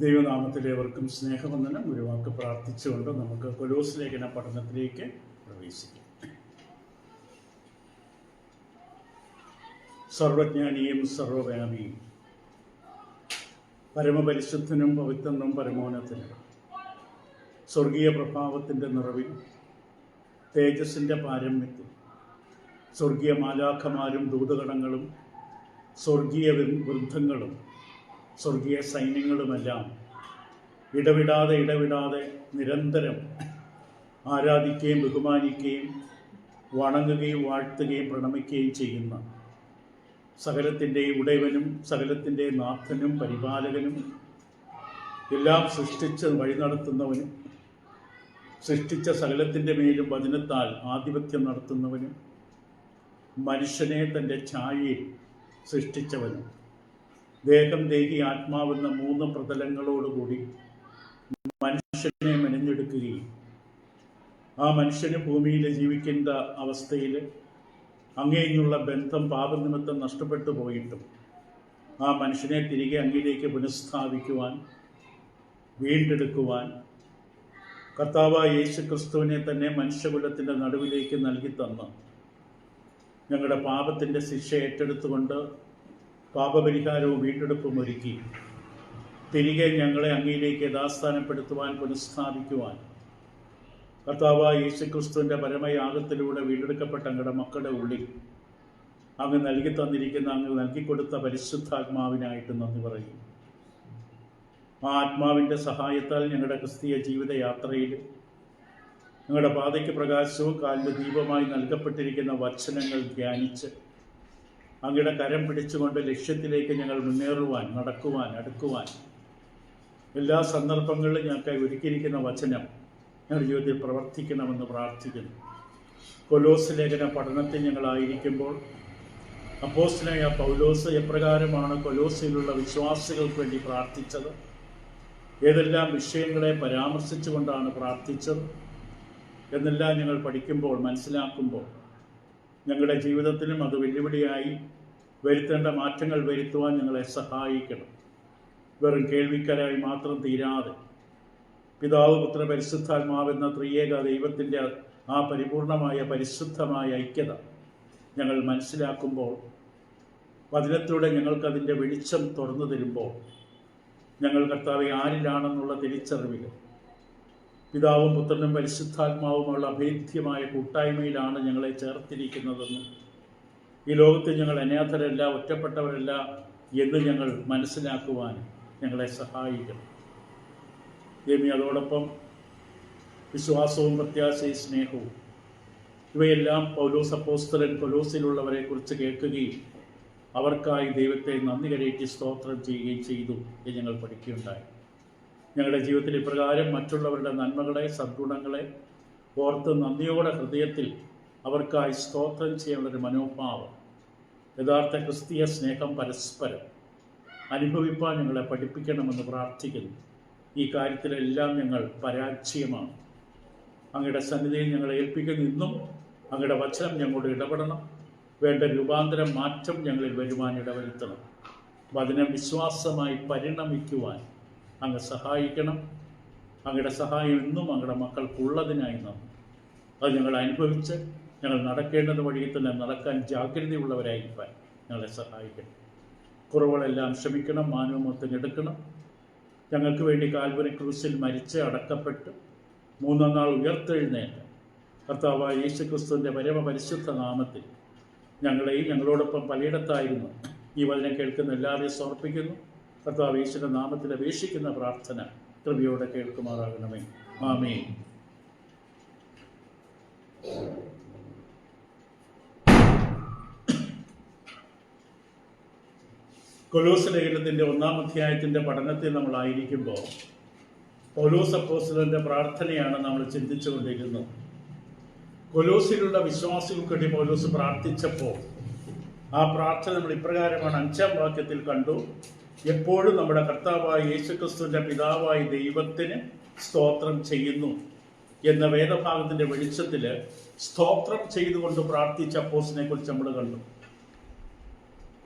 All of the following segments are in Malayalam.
ദൈവനാമത്തിലേവർക്കും സ്നേഹവന്ദനം. ഒരു വാക്ക് പ്രാർത്ഥിച്ചുകൊണ്ട് നമുക്ക് കൊലോസ് ലേഖന പഠനത്തിലേക്ക് പ്രവേശിക്കാം. സർവജ്ഞാനിയും സർവവ്യാപിയും പരമപരിശുദ്ധനും പവിത്രനും പരമോന്നതനും സ്വർഗീയ പ്രഭാവത്തിൻ്റെ നിറവിൽ തേജസ്സിൻ്റെ പാരമ്യത്തിൽ സ്വർഗീയ മാലാഖമാരും ദൂതഗണങ്ങളും സ്വർഗീയ വൃദ്ധങ്ങളും സ്വർഗീയ സൈന്യങ്ങളുമെല്ലാം ഇടവിടാതെ നിരന്തരം ആരാധിക്കുകയും ബഹുമാനിക്കുകയും വണങ്ങുകയും വാഴ്ത്തുകയും പ്രണമിക്കുകയും ചെയ്യുന്ന സകലത്തിൻ്റെ ഉടയവനും സകലത്തിൻ്റെ നാഥനും പരിപാലകനും എല്ലാം സൃഷ്ടിച്ച് വഴി നടത്തുന്നവനും സൃഷ്ടിച്ച സകലത്തിൻ്റെ മേലും വചനത്താൽ ആധിപത്യം നടത്തുന്നവനും മനുഷ്യനെ തൻ്റെ ഛായയിൽ സൃഷ്ടിച്ചവനും ദേഹം, ദേഹി, ആത്മാവെന്ന മൂന്ന് പ്രതലങ്ങളോടുകൂടി മനുഷ്യനെ മെനഞ്ഞെടുക്കുകയും ആ മനുഷ്യന് ഭൂമിയിൽ ജീവിക്കേണ്ട അവസ്ഥയിൽ അങ്ങേയുള്ള ബന്ധം പാപനിമിത്തം നഷ്ടപ്പെട്ടു പോയിട്ടും ആ മനുഷ്യനെ തിരികെ അങ്ങയിലേക്ക് പുനഃസ്ഥാപിക്കുവാൻ, വീണ്ടെടുക്കുവാൻ കർത്താവായ യേശുക്രിസ്തുവിനെ തന്നെ മനുഷ്യകുലത്തിൻ്റെ നടുവിലേക്ക് നൽകി തന്ന് ഞങ്ങളുടെ പാപത്തിൻ്റെ ശിക്ഷ ഏറ്റെടുത്തുകൊണ്ട് പാപപരിഹാരവും വീണ്ടെടുപ്പും ഒരുക്കി തിരികെ ഞങ്ങളെ അങ്ങയിലേക്ക് യഥാസ്ഥാനപ്പെടുത്തുവാൻ, പുനഃസ്ഥാപിക്കുവാൻ കർത്താവായ യേശുക്രിസ്തുവിൻ്റെ പരമയാഗത്തിലൂടെ വീണ്ടെടുക്കപ്പെട്ട ഞങ്ങളുടെ മക്കളുടെ ഉള്ളിൽ അങ്ങ് നൽകി തന്നിരിക്കുന്ന, അങ്ങ് നൽകിക്കൊടുത്ത പരിശുദ്ധാത്മാവിനായിട്ട് നന്ദി പറയും. ആ ആത്മാവിൻ്റെ സഹായത്താൽ ഞങ്ങളുടെ ക്രിസ്തീയ ജീവിതയാത്രയിൽ ഞങ്ങളുടെ പാതയ്ക്ക് പ്രകാശവും കാലിന് ദീപമായി നൽകപ്പെട്ടിരിക്കുന്ന വചനങ്ങൾ ധ്യാനിച്ച് അങ്ങയുടെ കരം പിടിച്ചുകൊണ്ട് ലക്ഷ്യത്തിലേക്ക് ഞങ്ങൾ മുന്നേറുവാൻ, നടക്കുവാൻ, അടുക്കുവാൻ എല്ലാ സന്ദർഭങ്ങളിലും ഞങ്ങൾക്ക് ഒരുക്കിയിരിക്കുന്ന വചനം ഞങ്ങളുടെ ജീവിതത്തിൽ പ്രവർത്തിക്കണമെന്ന് പ്രാർത്ഥിക്കുന്നു. കൊലോസ് ലേഖന പഠനത്തിൽ ഞങ്ങളായിരിക്കുമ്പോൾ അപ്പോസ്തലനായ പൗലോസ് എപ്രകാരമാണ് കൊലോസിലുള്ള വിശ്വാസികൾക്ക് വേണ്ടി പ്രാർത്ഥിച്ചത്, ഏതെല്ലാം വിഷയങ്ങളെ പരാമർശിച്ചുകൊണ്ടാണ് പ്രാർത്ഥിച്ചത് എന്നെല്ലാം ഞങ്ങൾ പഠിക്കുമ്പോൾ, മനസ്സിലാക്കുമ്പോൾ ഞങ്ങളുടെ ജീവിതത്തിലും അത് വെല്ലുവിളിയായി വരുത്തേണ്ട മാറ്റങ്ങൾ വരുത്തുവാൻ ഞങ്ങളെ സഹായിക്കണം. വെറും കേൾവിക്കാരായി മാത്രം തീരാതെ പിതാവ്, പുത്ര, പരിശുദ്ധാത്മാവെന്ന ത്രിയേക ദൈവത്തിൻ്റെ ആ പരിപൂർണമായ പരിശുദ്ധമായ ഐക്യത ഞങ്ങൾ മനസ്സിലാക്കുമ്പോൾ, വചനത്തിലൂടെ ഞങ്ങൾക്കതിൻ്റെ വെളിച്ചം തുറന്നു തരുമ്പോൾ ഞങ്ങൾ കർത്താവെ ആരിലാണെന്നുള്ള തിരിച്ചറിവിൽ പിതാവും പുത്രനും പരിശുദ്ധാത്മാവുമുള്ള അഭേദ്യമായ കൂട്ടായ്മയിലാണ് ഞങ്ങളെ ചേർത്തിരിക്കുന്നതെന്നും ഈ ലോകത്തിൽ ഞങ്ങൾ അനാഥരല്ല, ഒറ്റപ്പെട്ടവരല്ല എന്ന് ഞങ്ങൾ മനസ്സിലാക്കുവാൻ ഞങ്ങളെ സഹായിക്കണം. അതോടൊപ്പം വിശ്വാസവും പ്രത്യാശയും സ്നേഹവും ഇവയെല്ലാം പൗലോസ് അപ്പോസ്തലൻ കൊലോസിലുള്ളവരെ കുറിച്ച് കേൾക്കുകയും അവർക്കായി ദൈവത്തെ നന്ദി കരയറ്റി സ്തോത്രം ചെയ്യുകയും ചെയ്തു എന്ന് ഞങ്ങൾ പഠിക്കുകയുണ്ടായി. ഞങ്ങളുടെ ജീവിതത്തിൽ ഇപ്രകാരം മറ്റുള്ളവരുടെ നന്മകളെ, സദ്ഗുണങ്ങളെ ഓർത്ത് നന്ദിയോടെ ഹൃദയത്തിൽ അവർക്കായി സ്തോത്രം ചെയ്യാനുള്ളൊരു മനോഭാവം, യഥാർത്ഥ ക്രിസ്തീയ സ്നേഹം പരസ്പരം അനുഭവിപ്പാൻ ഞങ്ങളെ പഠിപ്പിക്കണമെന്ന് പ്രാർത്ഥിക്കുന്നു. ഈ കാര്യത്തിലെല്ലാം ഞങ്ങൾ പരാജയമാണ്. അങ്ങയുടെ സന്നിധിയിൽ ഞങ്ങളെ ഏൽപ്പിക്കുന്ന ഇന്നും അങ്ങയുടെ വചനം ഞങ്ങളോട് ഇടപെടണം. വേണ്ട രൂപാന്തരം, മാറ്റം ഞങ്ങളിൽ വരുവാൻ ഇടവരുത്തണം. വചനം വിശ്വാസമായി പരിണമിക്കുവാൻ അങ്ങ് സഹായിക്കണം. അങ്ങയുടെ സഹായം എന്നും അങ്ങയുടെ മക്കൾക്കുള്ളതിനായി നന്ദി. അത് ഞങ്ങൾ അനുഭവിച്ച് ഞങ്ങൾ നടക്കേണ്ടത് വഴിയിൽ തന്നെ നടക്കാൻ ജാഗ്രതയുള്ളവരായിരിക്കാൻ ഞങ്ങളെ സഹായിക്കണം. കുറവുകളെല്ലാം ക്ഷമിക്കണം, മാനവമൊത്തം എടുക്കണം. ഞങ്ങൾക്ക് വേണ്ടി കാൽവരി ക്രൂസിൽ മരിച്ച് അടക്കപ്പെട്ട് മൂന്നാം നാൾ ഉയർത്തെഴുന്നേറ്റ് കർത്താവായ യേശുക്രിസ്തുവിൻ്റെ പരമപരിശുദ്ധ നാമത്തിൽ ഞങ്ങളെയും ഞങ്ങളോടൊപ്പം പലയിടത്തായിരുന്നു ഈ വചനം കേൾക്കുന്ന എല്ലാവരെയും സമർപ്പിക്കുന്നു. കർത്താവ് യേശുവിന്റെ നാമത്തിൽ അപേക്ഷിക്കുന്ന പ്രാർത്ഥന കൃപയോടെ കേൾക്കുമാറാകണമേ. ആമേൻ. കൊലോസ് ലേഖനത്തിൻ്റെ 1-ാം അധ്യായത്തിൻ്റെ പഠനത്തിൽ നമ്മളായിരിക്കുമ്പോൾ പൗലോസ് അപ്പോസ്തലന്റെ പ്രാർത്ഥനയാണ് നമ്മൾ ചിന്തിച്ചുകൊണ്ടിരുന്നത്. കൊലോസിലുള്ള വിശ്വാസികൾക്ക് വേണ്ടി പൗലോസ് പ്രാർത്ഥിച്ചപ്പോൾ ആ പ്രാർത്ഥന നമ്മൾ ഇപ്രകാരമാണ് 5-ാം വാക്യത്തിൽ കണ്ടു. എപ്പോഴും നമ്മുടെ കർത്താവായ യേശുക്രിസ്തുവിൻ്റെ പിതാവായ ദൈവത്തിന് സ്തോത്രം ചെയ്യുന്നു എന്ന വേദഭാഗത്തിൻ്റെ വെളിച്ചത്തിൽ സ്തോത്രം ചെയ്തുകൊണ്ട് പ്രാർത്ഥിച്ച അപ്പോസ്തലനെ കുറിച്ച് നമ്മൾ കണ്ടു.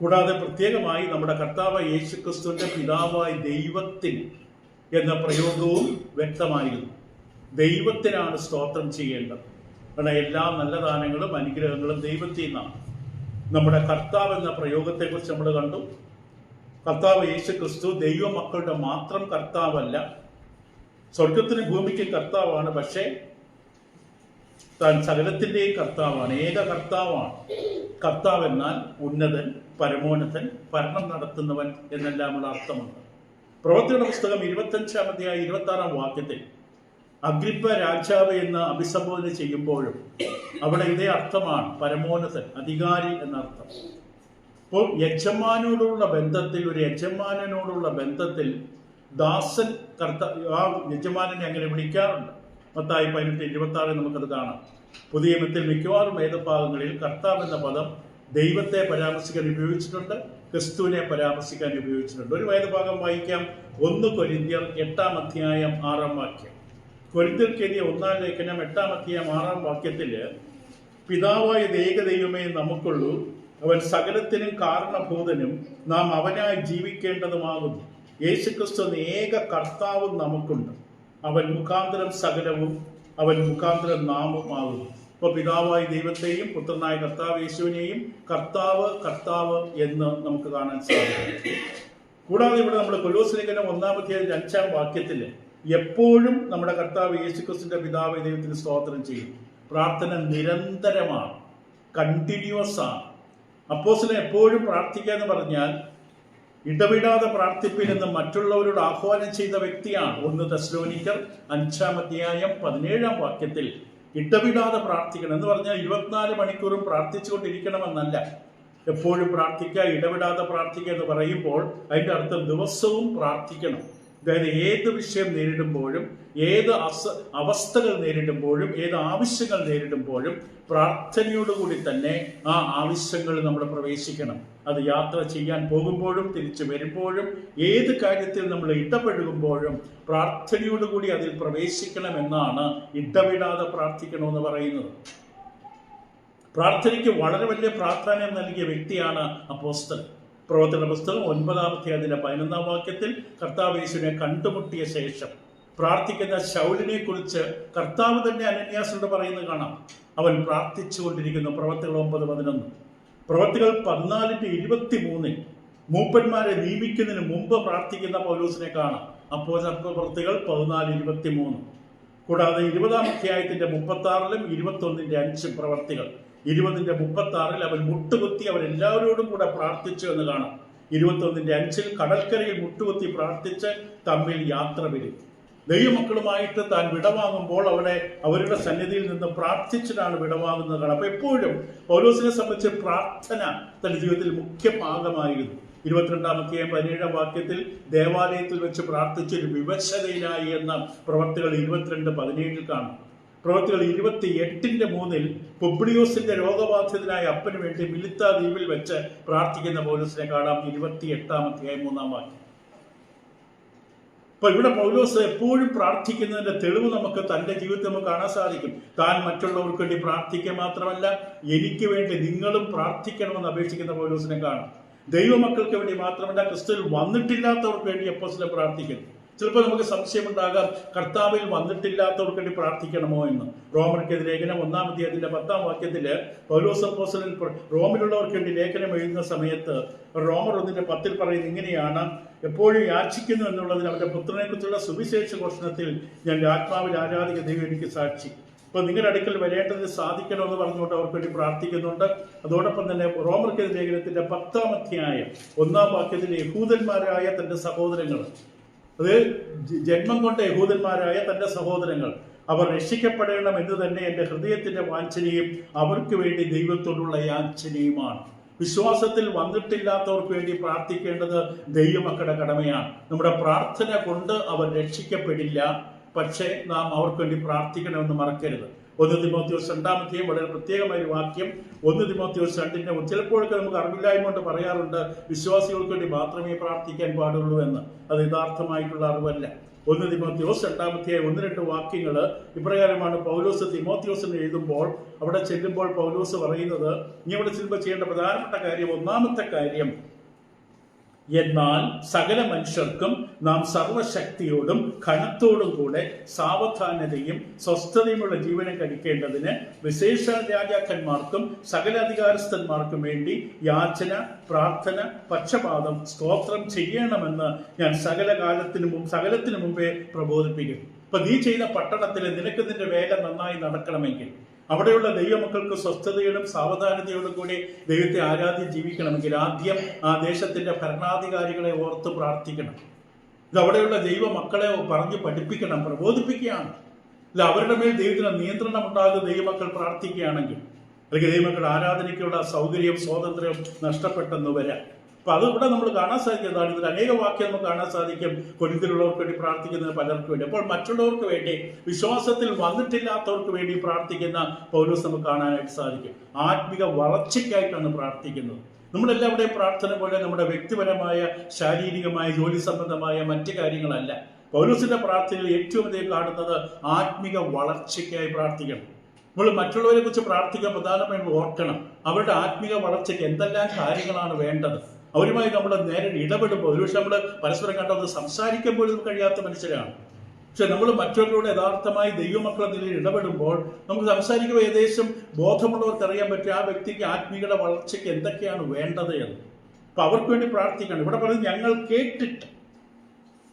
കൂടാതെ പ്രത്യേകമായി നമ്മുടെ കർത്താവായ യേശുക്രിസ്തുവിന്റെ പിതാവായ ദൈവത്തിന് എന്ന പ്രയോഗവും വ്യക്തമായിരുന്നു. ദൈവത്തിനാണ് സ്തോത്രം ചെയ്യേണ്ടത്. കാരണം എല്ലാ നല്ല ദാനങ്ങളും അനുഗ്രഹങ്ങളും ദൈവത്തിൽ നിന്നാണ്. നമ്മുടെ കർത്താവ് എന്ന പ്രയോഗത്തെക്കുറിച്ച് നമ്മൾ കണ്ടു. കർത്താവ് യേശു ക്രിസ്തു ദൈവമക്കളുടെ മാത്രം കർത്താവല്ല, സ്വർഗത്തിന് ഭൂമിക്ക് കർത്താവാണ്. പക്ഷേ താൻ സകലത്തിൻ്റെയും കർത്താവാണ്, ഏക കർത്താവാണ്. കർത്താവ് എന്നാൽ ഉന്നതൻ, പരമോന്നതൻ, ഭരണം നടത്തുന്നവൻ എന്നെല്ലാമുള്ള അർത്ഥമുണ്ട്. പ്രവൃത്തിയുടെ പുസ്തകം 25-ാം അധ്യായം 26-ാം വാക്യത്തിൽ അഗ്രിപ്പ രാജാവ് എന്ന് അഭിസംബോധന ചെയ്യുമ്പോഴും അവിടെ ഇതേ അർത്ഥമാണ്, പരമോന്നതൻ, അധികാരി എന്നർത്ഥം. അപ്പോൾ യജമാനോടുള്ള ബന്ധത്തിൽ, ഒരു യജമാനോടുള്ള ബന്ധത്തിൽ ദാസൻ ആ യജമാനനെ അങ്ങനെ വിളിക്കാറുണ്ട്. മത്തായി 18:26 നമുക്കത് കാണാം. പുതിയ നിയമത്തിൽ മിക്കവാറും വേദഭാഗങ്ങളിൽ കർത്താവ് എന്ന പദം ദൈവത്തെ പരാമർശിക്കാൻ ഉപയോഗിച്ചിട്ടുണ്ട്, ക്രിസ്തുവിനെ പരാമർശിക്കാൻ ഉപയോഗിച്ചിട്ടുണ്ട്. ഒരു വേദഭാഗം വായിക്കാം. 1 കൊരിന്ത്യർ 8-ാം അധ്യായം 6-ാം വാക്യം. കൊരിന്ത്യർക്ക് എഴുതിയ 1-ാം ലേഖനം 8-ാം അധ്യായം 6-ാം വാക്യത്തിൽ പിതാവായ ഏകദൈവമേ നമുക്കുള്ളൂ, അവൻ സകലത്തിനും കാരണഭൂതനും നാം അവനായി ജീവിക്കേണ്ടതുമാകുന്നു. യേശുക്രിസ്തു ഏക കർത്താവും നമുക്കുണ്ട്. അവൻ മുഖാന്തരം സകലവും, അവൻ മുഖാന്തരം നാമുമാകുന്നു. ഇപ്പോൾ പിതാവായ ദൈവത്തെയും പുത്രനായ കർത്താവ് യേശുവിനെയും കർത്താവ് കർത്താവ് എന്ന് നമുക്ക് കാണാൻ സാധിക്കും. കൂടാതെ ഇവിടെ നമ്മൾ കൊലോസ്യ ലേഖനം 1-ാം അധ്യായം 5-ാം വാക്യത്തിൽ എപ്പോഴും നമ്മുടെ കർത്താവ് യേശുക്രിസ്തുവിന്റെ പിതാവായ ദൈവത്തിന് സ്തോത്രം ചെയ്യും. പ്രാർത്ഥന നിരന്തരമാണ്, കണ്ടിന്യൂസ് ആണ്. അപ്പോസ്തലൻ എപ്പോഴും പ്രാർത്ഥിക്കുക എന്ന് പറഞ്ഞാൽ ഇടവിടാതെ പ്രാർത്ഥിപ്പിൽ നിന്ന് മറ്റുള്ളവരോട് ആഹ്വാനം ചെയ്ത വ്യക്തിയാണ്. 1 തെസ്സലോനിക്കർ 5-ാം അധ്യായം 17-ാം വാക്യത്തിൽ ഇടവിടാതെ പ്രാർത്ഥിക്കണം എന്ന് പറഞ്ഞാൽ 24 മണിക്കൂറും പ്രാർത്ഥിച്ചുകൊണ്ടിരിക്കണമെന്നല്ല. എപ്പോഴും പ്രാർത്ഥിക്കുക, ഇടവിടാതെ പ്രാർത്ഥിക്കുക എന്ന് പറയുമ്പോൾ അതിൻ്റെ അർത്ഥം ദിവസവും പ്രാർത്ഥിക്കണം. അതായത് ഏത് വിഷയം നേരിടുമ്പോഴും, ഏത് അവസ്ഥകൾ നേരിടുമ്പോഴും, ഏത് ആവശ്യങ്ങൾ നേരിടുമ്പോഴും പ്രാർത്ഥനയോടുകൂടി തന്നെ ആ ആവശ്യങ്ങളിൽ നമ്മൾ പ്രവേശിക്കണം. അത് യാത്ര ചെയ്യാൻ പോകുമ്പോഴും തിരിച്ചു വരുമ്പോഴും ഏത് കാര്യത്തിൽ നമ്മൾ ഇടപെടുമ്പോഴും പ്രാർത്ഥനയോടുകൂടി അതിൽ പ്രവേശിക്കണമെന്നാണ് ഇടവിടാതെ പ്രാർത്ഥിക്കണമെന്ന് പറയുന്നത്. പ്രാർത്ഥനയ്ക്ക് വളരെ വലിയ പ്രാധാന്യം നൽകിയ വ്യക്തിയാണ് അപ്പോസ്തലൻ. പ്രവൃത്തിയുടെ പുസ്തകം 9-ാം അധ്യായത്തിന്റെ 11-ാം വാക്യത്തിൽ കർത്താവ് യേശുവിനെ കണ്ടുമുട്ടിയ ശേഷം പ്രാർത്ഥിക്കുന്ന ശൗലിനെ കുറിച്ച് കർത്താവ് തന്നെ അനന്യാസിനോട് പറയുന്നത് കാണാം. അവൻ പ്രാർത്ഥിച്ചുകൊണ്ടിരിക്കുന്നു. പ്രവൃത്തികൾ 9:11. പ്രവൃത്തികൾ 14:23 മൂപ്പന്മാരെ നിയമിക്കുന്നതിന് മുമ്പ് പ്രാർത്ഥിക്കുന്ന പൗലോസിനെ കാണാം. അപ്പോസ്തല പ്രവൃത്തികൾ 14:23. കൂടാതെ 20-ാം അധ്യായത്തിന്റെ 36-ലും 21-5 പ്രവൃത്തികൾ 20-36 അവൻ മുട്ടുകുത്തി അവരെല്ലാവരോടും കൂടെ പ്രാർത്ഥിച്ചു എന്ന് കാണാം. 21-5 കടൽക്കരയിൽ മുട്ടുകുത്തി പ്രാർത്ഥിച്ച് തമ്മിൽ യാത്ര വരും. ദൈവമക്കളുമായിട്ട് താൻ വിടവാങ്ങുമ്പോൾ അവിടെ അവരുടെ സന്നിധിയിൽ നിന്ന് പ്രാർത്ഥിച്ചിട്ടാണ് വിടവാങ്ങുന്നത് കാണാം. അപ്പൊ എപ്പോഴും പൗലോസിനെ സംബന്ധിച്ച് പ്രാർത്ഥന തന്റെ ജീവിതത്തിൽ മുഖ്യ ഭാഗമായിരുന്നു. 22-ാം അധ്യായം 17-ാം വാക്യത്തിൽ ദേവാലയത്തിൽ വെച്ച് പ്രാർത്ഥിച്ചൊരു വിവശതയിലായി എന്ന പ്രവർത്തികൾ 22:17 കാണാം. പ്രവൃത്തികൾ 28:3 പുബ്ലിയോസിന്റെ രോഗബാധിതനായ അപ്പന് വേണ്ടി മിലിത്ത ദ്വീപിൽ വെച്ച് പ്രാർത്ഥിക്കുന്ന പൗലോസിനെ കാണാം. 28-ാം അധ്യായം 3-ാം വാക്യം. അപ്പൊ ഇവിടെ പൗലോസ് എപ്പോഴും പ്രാർത്ഥിക്കുന്നതിന്റെ തെളിവ് നമുക്ക് തന്റെ ജീവിതത്തിൽ നമുക്ക് കാണാൻ സാധിക്കും. താൻ മറ്റുള്ളവർക്ക് വേണ്ടി പ്രാർത്ഥിക്കുക മാത്രമല്ല, എനിക്ക് വേണ്ടി നിങ്ങളും പ്രാർത്ഥിക്കണമെന്ന് അപേക്ഷിക്കുന്ന പൗലോസിനെ കാണാം. ദൈവമക്കൾക്ക് വേണ്ടി മാത്രമല്ല, ക്രിസ്തുവിൽ വന്നിട്ടില്ലാത്തവർക്ക് വേണ്ടി അപ്പോസ്തലൻ പ്രാർത്ഥിക്കുന്നു. ചിലപ്പോൾ നമുക്ക് സംശയമുണ്ടാകാം, കർത്താവിൽ വന്നിട്ടില്ലാത്തവർക്ക് വേണ്ടി പ്രാർത്ഥിക്കണമോ എന്ന്. റോമർക്കെതിരെ ലേഖനം 1-ാം അധ്യായത്തിന്റെ 10-ാം വാക്യത്തില് പൗലോസ് അപ്പോസ്തലൻ റോമിലുള്ളവർക്ക് വേണ്ടി ലേഖനം എഴുതുന്ന സമയത്ത് റോമർ 1:10 പറയുന്നത് ഇങ്ങനെയാണ്: എപ്പോഴും യാചിക്കുന്നു എന്നുള്ളതിന് അവന്റെ പുത്രനെ കുറിച്ചുള്ള സുവിശേഷ ഘോഷണത്തിൽ ഞാൻ ആത്മാവിൽ ആരാധിക ദൈവം എനിക്ക് സാക്ഷി. അപ്പൊ നിങ്ങളുടെ അടുക്കൽ വരേണ്ടത് സാധിക്കണമെന്ന് പറഞ്ഞുകൊണ്ട് അവർക്ക് വേണ്ടി പ്രാർത്ഥിക്കുന്നുണ്ട്. അതോടൊപ്പം തന്നെ റോമർക്കെതിരെ ലേഖനത്തിന്റെ 10-ാം അധ്യായം 1-ാം വാക്യത്തിൽ യഹൂദന്മാരായ തന്റെ സഹോദരങ്ങൾ, അത് ജന്മം കൊണ്ട് യഹൂദന്മാരായ തന്റെ സഹോദരങ്ങൾ, അവർ രക്ഷിക്കപ്പെടണം എന്ന് തന്നെ എൻ്റെ ഹൃദയത്തിന്റെ വാഞ്ഛനയും അവർക്ക് വേണ്ടി ദൈവത്തോടുള്ള യാചനയുമാണ്. വിശ്വാസത്തിൽ വന്നിട്ടില്ലാത്തവർക്ക് വേണ്ടി പ്രാർത്ഥിക്കേണ്ടത് ദൈവമക്കളുടെ കടമയാണ്. നമ്മുടെ പ്രാർത്ഥന കൊണ്ട് അവർ രക്ഷിക്കപ്പെടില്ല, പക്ഷേ നാം അവർക്ക് വേണ്ടി പ്രാർത്ഥിക്കണമെന്ന് മറക്കരുത്. 1 തിമോത്തിയോസ് 2-ാം അധ്യായം വളരെ പ്രത്യേകമായ ഒരു വാക്യം. 1 തിമോത്തിയോസ് 2 ചിലപ്പോഴൊക്കെ നമുക്ക് അറിവില്ലായ്മ കൊണ്ട് പറയാറുണ്ട് വിശ്വാസികൾക്ക് വേണ്ടി മാത്രമേ പ്രാർത്ഥിക്കാൻ പാടുള്ളൂ എന്ന്. അത് യഥാർത്ഥമായിട്ടുള്ള അറിവല്ല. 1 തിമോത്തിയോസ് 2-ാം അധ്യായം 1-2 വാക്യങ്ങൾ ഇപ്രകാരമാണ് പൗലോസ് തിമോത്തിയോസിന് എഴുതുമ്പോൾ. അവിടെ ചെല്ലുമ്പോൾ പൗലോസ് പറയുന്നത്, ഇനി അവിടെ ചെല്ലുമ്പോൾ ചെയ്യേണ്ട പ്രധാനപ്പെട്ട കാര്യം, ഒന്നാമത്തെ കാര്യം എന്നാൽ സകല മനുഷ്യർക്കും നാം സർവശക്തിയോടും ഘനത്തോടും കൂടെ സാവധാനതയും സ്വസ്ഥതയുമുള്ള ജീവനം കഴിക്കേണ്ടതിന് വിശേഷ രാജാക്കന്മാർക്കും സകല അധികാരസ്ഥന്മാർക്കും വേണ്ടി യാചന, പ്രാർത്ഥന, പക്ഷപാതം, സ്തോത്രം ചെയ്യണമെന്ന് ഞാൻ സകലത്തിനു മുമ്പേ പ്രബോധിപ്പിക്കുന്നു. അപ്പൊ നീ ചെയ്ത പട്ടണത്തിൽ നിനക്ക് നിന്റെ വേല നന്നായി നടക്കണമെങ്കിൽ, അവിടെയുള്ള ദൈവമക്കൾക്ക് സ്വസ്ഥതയോടും സാവധാനതയോടും കൂടി ദൈവത്തെ ആരാധ്യം ജീവിക്കണമെങ്കിൽ ആദ്യം ആ ദേശത്തിന്റെ ഭരണാധികാരികളെ ഓർത്ത് പ്രാർത്ഥിക്കണം. ഇത് അവിടെയുള്ള ദൈവമക്കളെ പറഞ്ഞ് പഠിപ്പിക്കണം, പ്രബോധിപ്പിക്കുകയാണ്. അല്ല അവരുടെ മേൽ ദൈവത്തിന് നിയന്ത്രണം ഉണ്ടാകുന്ന ദൈവമക്കൾ പ്രാർത്ഥിക്കുകയാണെങ്കിൽ, അല്ലെങ്കിൽ ദൈവമക്കൾ ആരാധനയ്ക്കുള്ള സൗകര്യവും സ്വാതന്ത്ര്യവും നഷ്ടപ്പെട്ടെന്ന് വരാം. അപ്പൊ അത് ഇവിടെ നമ്മൾ കാണാൻ സാധിക്കുന്നതാണ്. ഇതിൽ അനേക വാക്യം നമുക്ക് കാണാൻ സാധിക്കും. കൊരിന്ത്യയിലുള്ളവർക്ക് വേണ്ടി പ്രാർത്ഥിക്കുന്നത് പലർക്കും വേണ്ടി. അപ്പോൾ മറ്റുള്ളവർക്ക് വേണ്ടി, വിശ്വാസത്തിൽ വന്നിട്ടില്ലാത്തവർക്ക് വേണ്ടി പ്രാർത്ഥിക്കുന്ന പൗലോസ് നമുക്ക് കാണാനായിട്ട് സാധിക്കും. ആത്മിക വളർച്ചയ്ക്കായിട്ടാണ് പ്രാർത്ഥിക്കുന്നത്. നമ്മളെല്ലാവരുടെയും പ്രാർത്ഥന പോലെ നമ്മുടെ വ്യക്തിപരമായ, ശാരീരികമായ, ജോലി സംബന്ധമായ മറ്റു കാര്യങ്ങളല്ല. പൗലോസിന്റെ പ്രാർത്ഥനയിൽ ഏറ്റവും അധികം കാണുന്നത് ആത്മിക വളർച്ചയ്ക്കായി പ്രാർത്ഥിക്കണം. നമ്മൾ മറ്റുള്ളവരെ കുറിച്ച് പ്രാർത്ഥിക്കാൻ പ്രധാനമായും ഓർക്കണം, അവരുടെ ആത്മിക വളർച്ചയ്ക്ക് എന്തെല്ലാം കാര്യങ്ങളാണ് വേണ്ടത്. അവരുമായി നമ്മൾ നേരെ ഇടപെടുമ്പോൾ, ഒരുപക്ഷെ നമ്മൾ പരസ്പരം കണ്ടത് സംസാരിക്കാൻ പോലും കഴിയാത്ത മനുഷ്യരാണ്. പക്ഷെ നമ്മൾ മറ്റുള്ളവരോട് യഥാർത്ഥമായി ദൈവമക്കളുടെ നിലയിൽ ഇടപെടുമ്പോൾ നമുക്ക് സംസാരിക്കുമ്പോൾ ഏകദേശം ബോധമുള്ളവർക്ക് അറിയാൻ പറ്റും ആ വ്യക്തിക്ക് ആത്മീയയുടെ വളർച്ചയ്ക്ക് എന്തൊക്കെയാണ് വേണ്ടത് എന്ന്. അപ്പൊ അവർക്ക് വേണ്ടി പ്രാർത്ഥിക്കണം. ഇവിടെ പറയുന്നത് ഞങ്ങൾ കേട്ടിട്ട്,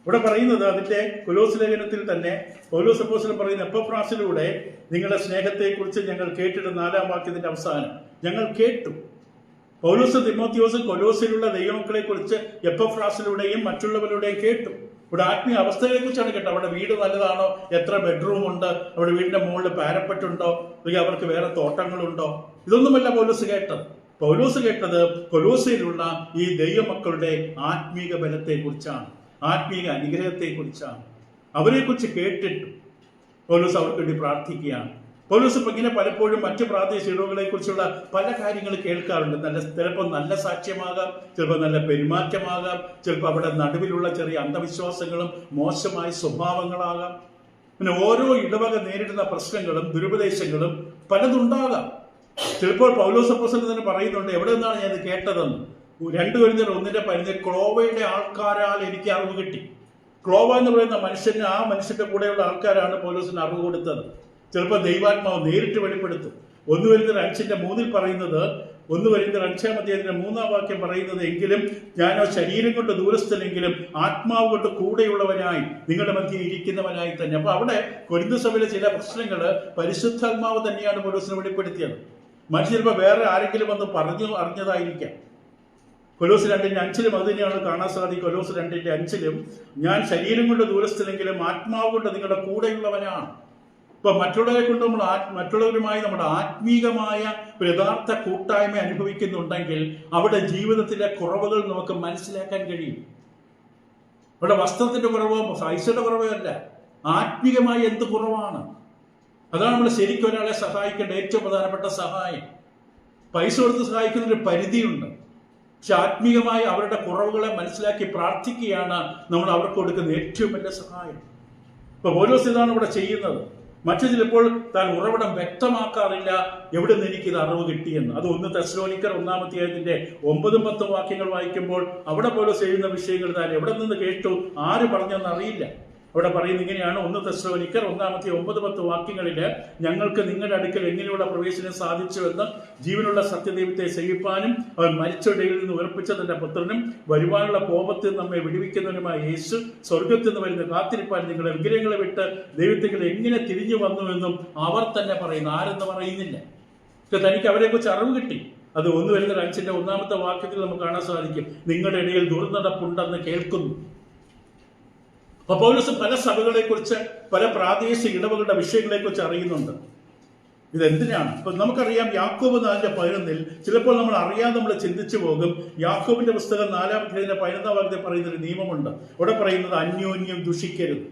ഇവിടെ പറയുന്നത് അതിന്റെ കൊലോസ് ലേഖനത്തിൽ തന്നെ പൗലോസ് അപ്പോസ്തലൻ പറയുന്ന എപ്പഫ്രാസിലൂടെ നിങ്ങളുടെ സ്നേഹത്തെക്കുറിച്ച് ഞങ്ങൾ കേട്ടിട്ട് 4-ാം വാക്യത്തിന്റെ അവസാനം ഞങ്ങൾ കേട്ടു. പൗലോസ് തിമോത്തിയോസും കൊലോസിലുള്ള ദൈവമക്കളെ കുറിച്ച് എപ്പഫ്രാസിലൂടെയും മറ്റുള്ളവരുടെയും കേട്ടു. ഇവിടെ ആത്മീയ അവസ്ഥയെ കുറിച്ചാണ് കേട്ടോ. അവിടെ വീട് നല്ലതാണോ, എത്ര ബെഡ്റൂം ഉണ്ട്, അവിടെ വീടിന്റെ മുകളിൽ പാരപ്പെട്ടുണ്ടോ, അല്ലെങ്കിൽ അവർക്ക് വേറെ തോട്ടങ്ങളുണ്ടോ, ഇതൊന്നുമല്ല പൗലോസ് കേട്ടത്. പൗലോസ് കേട്ടത് കൊലോസിലുള്ള ഈ ദൈവമക്കളുടെ ആത്മീക ബലത്തെ കുറിച്ചാണ്, ആത്മീക അനുഗ്രഹത്തെ കുറിച്ചാണ്. അവരെ കുറിച്ച് കേട്ടിട്ട് പൗലോസ് അവർക്ക് വേണ്ടി പ്രാർത്ഥിക്കുകയാണ്. പൗലോസ് ഇപ്പം ഇങ്ങനെ പലപ്പോഴും മറ്റ് പ്രാദേശിക ഇടവുകളെ കുറിച്ചുള്ള പല കാര്യങ്ങൾ കേൾക്കാറുണ്ട്. ചിലപ്പോൾ നല്ല സാക്ഷ്യമാകാം, ചിലപ്പോൾ നല്ല പെരുമാറ്റമാകാം, ചിലപ്പോൾ അവിടെ നടുവിലുള്ള ചെറിയ അന്ധവിശ്വാസങ്ങളും മോശമായ സ്വഭാവങ്ങളാകാം. പിന്നെ ഓരോ ഇടവക നേരിടുന്ന പ്രശ്നങ്ങളും ദുരുപദേശങ്ങളും പലതുണ്ടാകാം. ചിലപ്പോൾ പൗലോസ് അപ്പോസ്തലൻ തന്നെ പറയുന്നുണ്ട്, എവിടെ നിന്നാണ് ഞാൻ ഇത് കേട്ടതെന്ന്. 2 കൊരിന്ത്യർ 1:15 ക്ലോവയുടെ ആൾക്കാരാൽ എനിക്ക് അറിവ് കിട്ടി. ക്ലോവ എന്ന് പറയുന്ന മനുഷ്യന്, ആ മനുഷ്യന്റെ കൂടെയുള്ള ആൾക്കാരാണ് പൗലോസിന് അറിവ് കൊടുത്തത്. ചിലപ്പോൾ ദൈവാത്മാവ് നേരിട്ട് വെളിപ്പെടുത്തും. 1 കൊരിന്ത്യർ 5:3 പറയുന്നത്, 1 കൊരിന്ത്യർ 5-ാം വാക്യം പറയുന്നത്, എങ്കിലും ഞാനോ ശരീരം കൊണ്ട് ദൂരസ്ഥനെങ്കിലും ആത്മാവ് കൊണ്ട് കൂടെയുള്ളവനായി നിങ്ങളുടെ മധ്യേ ഇരിക്കുന്നവനായി തന്നെ. അപ്പൊ അവിടെ കൊരിന്ത് സഭയിലെ ചില പ്രശ്നങ്ങൾ പരിശുദ്ധാത്മാവ് തന്നെയാണ് പൗലോസിനെ വെളിപ്പെടുത്തിയത്. മനുഷ്യർ ചിലപ്പോൾ വേറെ ആരെങ്കിലും വന്ന് അറിഞ്ഞതായിരിക്കാം. കൊലോസ് 2:5 അത് തന്നെയാണ് കാണാൻ സാധിക്കും. കൊലോസ് 2:5 ഞാൻ ശരീരം കൊണ്ട് ദൂരസ്ഥനെങ്കിലും ആത്മാവ് കൊണ്ട് നിങ്ങളുടെ കൂടെയുള്ളവനാണ്. ഇപ്പൊ മറ്റുള്ളവരുമായി നമ്മുടെ ആത്മീകമായ ഒരു യഥാർത്ഥ കൂട്ടായ്മ അനുഭവിക്കുന്നുണ്ടെങ്കിൽ അവിടെ ജീവിതത്തിലെ കുറവുകൾ നമുക്ക് മനസ്സിലാക്കാൻ കഴിയും. അവിടെ വസ്ത്രത്തിന്റെ കുറവോ പൈസയുടെ കുറവോ അല്ല, ആത്മീകമായി എന്ത് കുറവാണ്. അതാണ് നമ്മൾ ശരിക്കും ഒരാളെ സഹായിക്കേണ്ട ഏറ്റവും പ്രധാനപ്പെട്ട സഹായം. പൈസ കൊടുത്ത് സഹായിക്കുന്നൊരു പരിധിയുണ്ട്. പക്ഷെ ആത്മീകമായി അവരുടെ കുറവുകളെ മനസ്സിലാക്കി പ്രാർത്ഥിക്കുകയാണ് നമ്മൾ അവർക്ക് കൊടുക്കുന്ന ഏറ്റവും വലിയ സഹായം. ഇപ്പൊ പൗലോസ് ഇതാണ് ഇവിടെ ചെയ്യുന്നത്. മറ്റു ചിലപ്പോൾ താൻ ഉറവിടം വ്യക്തമാക്കാറില്ല, എവിടെ നിന്ന് എനിക്കിത് അറിവ് കിട്ടിയെന്ന്. അത് 1 തെസ്സലോനിക്കർ 1-ാം വാക്യങ്ങൾ വായിക്കുമ്പോൾ അവിടെ പൗലോസ് എഴുതുന്ന വിഷയങ്ങൾ താൻ എവിടെ നിന്ന് കേട്ടു, ആര് പറഞ്ഞെന്ന് അറിയില്ല. അവിടെ പറയുന്നത് ഇങ്ങനെയാണ്, 1 തെസ്സലോനിക്കർ 1-ാമത്തെ വാക്യങ്ങളിൽ ഞങ്ങൾക്ക് നിങ്ങളുടെ അടുക്കൽ എങ്ങനെയുള്ള പ്രവേശനം സാധിച്ചുവെന്ന് ജീവനുള്ള സത്യദൈവത്തെ സേവിപ്പാനും അവൻ മരിച്ചവരുടെ നിന്ന് ഉയർപ്പിച്ച തന്റെ പുത്രനും വരുവാനുള്ള കോപത്തിൽ നമ്മെ വിടുവിക്കുന്നവനുമായ യേശു സ്വർഗത്തിൽ നിന്ന് വരുന്ന കാത്തിരിപ്പാൻ നിങ്ങളുടെ വിഗ്രഹങ്ങളെ വിട്ട് ദൈവത്തിൽ എങ്ങനെ തിരിഞ്ഞു വന്നുവെന്നും അവർ തന്നെ പറയുന്നു, ആരെന്ന് പറയുന്നില്ല. പക്ഷെ തനിക്ക് അവരെ കുറിച്ച് അറിവ് കിട്ടി. അത് 1 കൊരിന്ത്യർ 5-ാം വാക്യത്തിൽ നമുക്ക് കാണാൻ സാധിക്കും, നിങ്ങളുടെ ഇടയിൽ ദുർനടപ്പുണ്ടെന്ന് കേൾക്കുന്നു. അപ്പൊ പൗലോസ് പല സഭകളെ കുറിച്ച്, പല പ്രാദേശിക ഇടവകളുടെ വിഷയങ്ങളെ കുറിച്ച് അറിയുന്നുണ്ട്. ഇതെന്തിനാണ്? ഇപ്പൊ നമുക്കറിയാം യാക്കോബ് 4:11 ചിലപ്പോൾ നമ്മൾ അറിയാതെ നമ്മൾ ചിന്തിച്ചു പോകും. യാക്കോബിന്റെ പുസ്തകം 4-ാം വാക്യത്തിൽ പറയുന്നൊരു നിയമമുണ്ട്. അവിടെ പറയുന്നത് അന്യോന്യം ദുഷിക്കരുത്.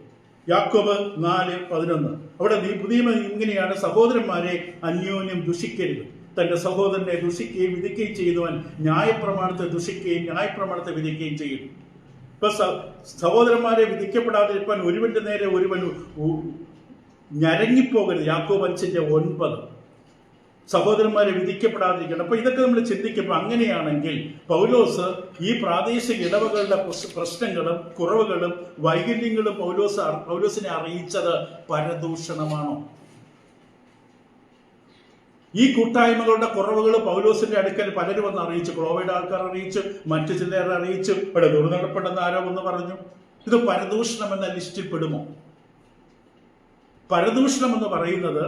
യാക്കോബ് 4:11 അവിടെ നിയമം ഇങ്ങനെയാണ്, സഹോദരന്മാരെ അന്യോന്യം ദുഷിക്കരുത്. തന്റെ സഹോദരനെ ദുഷിക്കുകയും വിധിക്കുകയും ചെയ്യുന്നവൻ ന്യായപ്രമാണത്തെ ദുഷിക്കുകയും ന്യായപ്രമാണത്തെ വിധിക്കുകയും ചെയ്യുന്നു. ഇപ്പൊ സഹോദരന്മാരെ വിധിക്കപ്പെടാതിരിക്കാൻ ഒരുവന്റെ നേരെ ഒരുവൻ ഞരങ്ങിപ്പോകരുത്. യാക്കോബ് 5:9 സഹോദരന്മാരെ വിധിക്കപ്പെടാതിരിക്കണം. അപ്പൊ ഇതൊക്കെ നമ്മൾ ചിന്തിക്കുമ്പോൾ അങ്ങനെയാണെങ്കിൽ പൗലോസ് ഈ പ്രാദേശിക ഇടവകളുടെ പ്രശ്നങ്ങളും കുറവുകളും വൈകല്യങ്ങളും പൗലോസിനെ അറിയിച്ചത് പരദൂഷണമാണോ? ഈ കൂട്ടായ്മകളുടെ കുറവുകൾ പൗലോസിന്റെ അടുക്കൽ പലരും വന്ന് അറിയിച്ചു. ക്ലോവയുടെ ആൾക്കാർ അറിയിച്ചു, മറ്റു ചിലരെ അറിയിച്ചു. ഇവിടെ ദുർനടപ്പെടുന്ന ആരോ എന്ന് പറഞ്ഞു. ഇത് പരദൂഷണം എന്ന ലിസ്റ്റിൽ പെടുമോ? പരദൂഷണം എന്ന് പറയുന്നത്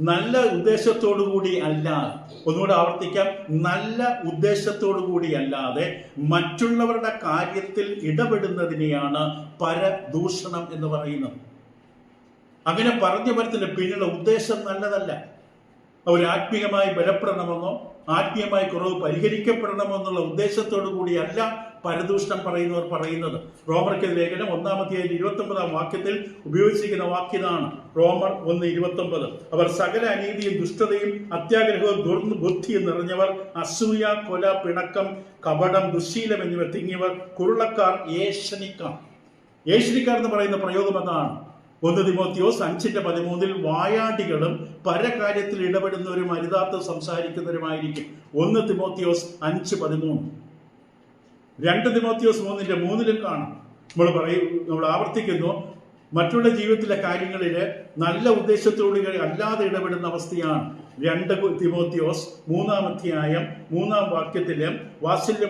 നല്ല ഉദ്ദേശത്തോടു കൂടി അല്ലാതെ, ഒന്നുകൂടെ ആവർത്തിക്കാം, നല്ല ഉദ്ദേശത്തോടു കൂടി അല്ലാതെ മറ്റുള്ളവരുടെ കാര്യത്തിൽ ഇടപെടുന്നതിനെയാണ് പരദൂഷണം എന്ന് പറയുന്നത്. അങ്ങനെ പറഞ്ഞു വരുന്നതിന്റെ പിന്നിലുള്ള ഉദ്ദേശം നല്ലതല്ല. അവർ ആത്മീയമായി ബലപ്പെടണമെന്നോ ആത്മീയമായി കുറവ് പരിഹരിക്കപ്പെടണമെന്നോ എന്നുള്ള ഉദ്ദേശത്തോടു കൂടിയല്ല പരദൂഷണം പറയുന്നവർ പറയുന്നത്. റോമർക്ക് ലേഖനം 1-29 വാക്യത്തിൽ ഉപയോഗിച്ചിരിക്കുന്ന വാക്യതാണ്. റോമർ 1:29. അവർ സകല അനീതിയും ദുഷ്ടതയും അത്യാഗ്രഹവും ദുർബുദ്ധിയും നിറഞ്ഞവർ, അസൂയ, കൊല, പിണക്കം, കപടം, ദുശ്ശീലം എന്നിവ തിങ്ങിയവർ, കുരുളക്കാർ, ഏഷണിക്കാർ. ഏഷണിക്കാർ എന്ന് പറയുന്ന പ്രയോഗം അതാണ്. 1 തിമോത്തിയോസ് 5:13 വായാടികളും പരകാര്യത്തിൽ ഇടപെടുന്നവരും അരുതാത്ത സംസാരിക്കുന്നവരുമായിരിക്കും. 1 തിമോത്തിയോസ് 5:13. 2 തിമോത്തിയോസ് 3:3 കാണാം. നമ്മൾ ആവർത്തിക്കുന്നു, മറ്റുള്ള ജീവിതത്തിലെ കാര്യങ്ങളിൽ നല്ല ഉദ്ദേശത്തോടുകൂടി അല്ലാതെ ഇടപെടുന്ന അവസ്ഥയാണ്. 2 തിമോത്തിയോസ് 3-ാം അധ്യായം 3-ാം വാക്യത്തില്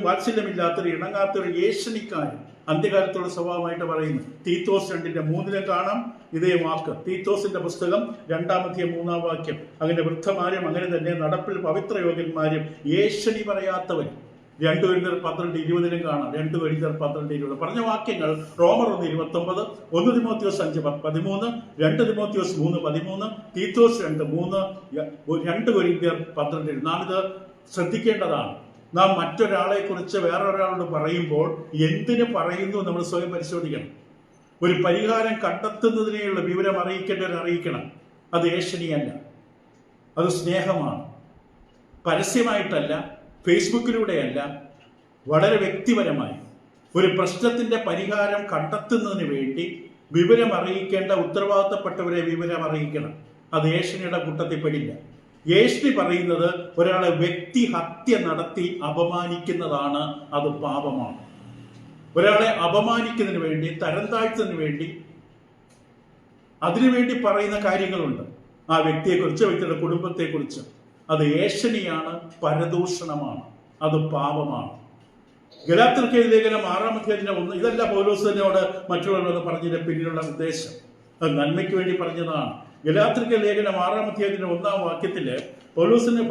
വാത്സല്യമില്ലാത്തൊരു ഇണങ്ങാത്തൊരു ഏഷണിക്കാരും അന്ത്യകാലത്തോട് സ്വഭാവമായിട്ട് പറയുന്നു. തീത്തോസ് 2:3 കാണാം ഇതേ വാക്ക്. തീത്തോസിന്റെ പുസ്തകം 2-ാം അധ്യായം 3-ാം വാക്യം. അങ്ങനെ വൃദ്ധമാരും അങ്ങനെ തന്നെ നടപ്പിൽ പവിത്രയോഗ്യന്മാരും ഏഷണി പറയാത്തവരും. 2 കൊരിന്ത്യർ 12:20 കാണാം. 2 കൊരിന്ത്യർ 12:20 പറഞ്ഞ വാക്യങ്ങൾ. റോമർ 1:29, 1 തിമോത്തിയോസ് 5:13, 2 തിമോത്തിയോസ് 3:13, തീത്തോസ് 2:3, 2 കൊരിന്ത്യർ 12. നാം ഇത് ശ്രദ്ധിക്കേണ്ടതാണ്. നാം മറ്റൊരാളെ കുറിച്ച് വേറൊരാളോട് പറയുമ്പോൾ എന്തിനു പറയുന്നു നമ്മൾ സ്വയം പരിശോധിക്കണം. ഒരു പരിഹാരം കണ്ടെത്തുന്നതിനെയുള്ള വിവരം അറിയിക്കണം. അത് ഏഷണിയല്ല, അത് സ്നേഹമാണ്. പരസ്യമായിട്ടല്ല, ഫേസ്ബുക്കിലൂടെയല്ല, വളരെ വ്യക്തിപരമായി ഒരു പ്രശ്നത്തിന്റെ പരിഹാരം കണ്ടെത്തുന്നതിന് വേണ്ടി വിവരം അറിയിക്കേണ്ട ഉത്തരവാദിത്തപ്പെട്ടവരെ വിവരം അറിയിക്കണം. അത് ഏഷണിയുടെ കൂട്ടത്തിൽ പെടില്ല. ഏഷണി പറയുന്നത് ഒരാളെ വ്യക്തി ഹത്യ നടത്തി അപമാനിക്കുന്നതാണ്, അത് പാപമാണ്. ഒരാളെ അപമാനിക്കുന്നതിന് വേണ്ടി, തരം താഴ്ത്തുന്നതിന് വേണ്ടി, അതിനുവേണ്ടി പറയുന്ന കാര്യങ്ങളുണ്ട്. ആ വ്യക്തിയെക്കുറിച്ച്, വ്യക്തിയുടെ കുടുംബത്തെക്കുറിച്ച്. അത് ഏഷണിയാണ്, പരദൂഷണമാണ്, അത് പാപമാണ്. ഗലാത്യർക്ക് ലേഖനം 6-ാം അധ്യായത്തിന്റെ 1. ഇതല്ല പൗലോസ് തന്നെയോട് മറ്റുള്ളവരോട് പറഞ്ഞതിന്റെ പിന്നിലുള്ള ഉദ്ദേശം. അത് നന്മയ്ക്ക് വേണ്ടി പറഞ്ഞതാണ്. ഗലാത്യർക്ക് ലേഖനം 6-ാം അധ്യായത്തിന്റെ 1-ാം വാക്യത്തില് പൗലോസിനെ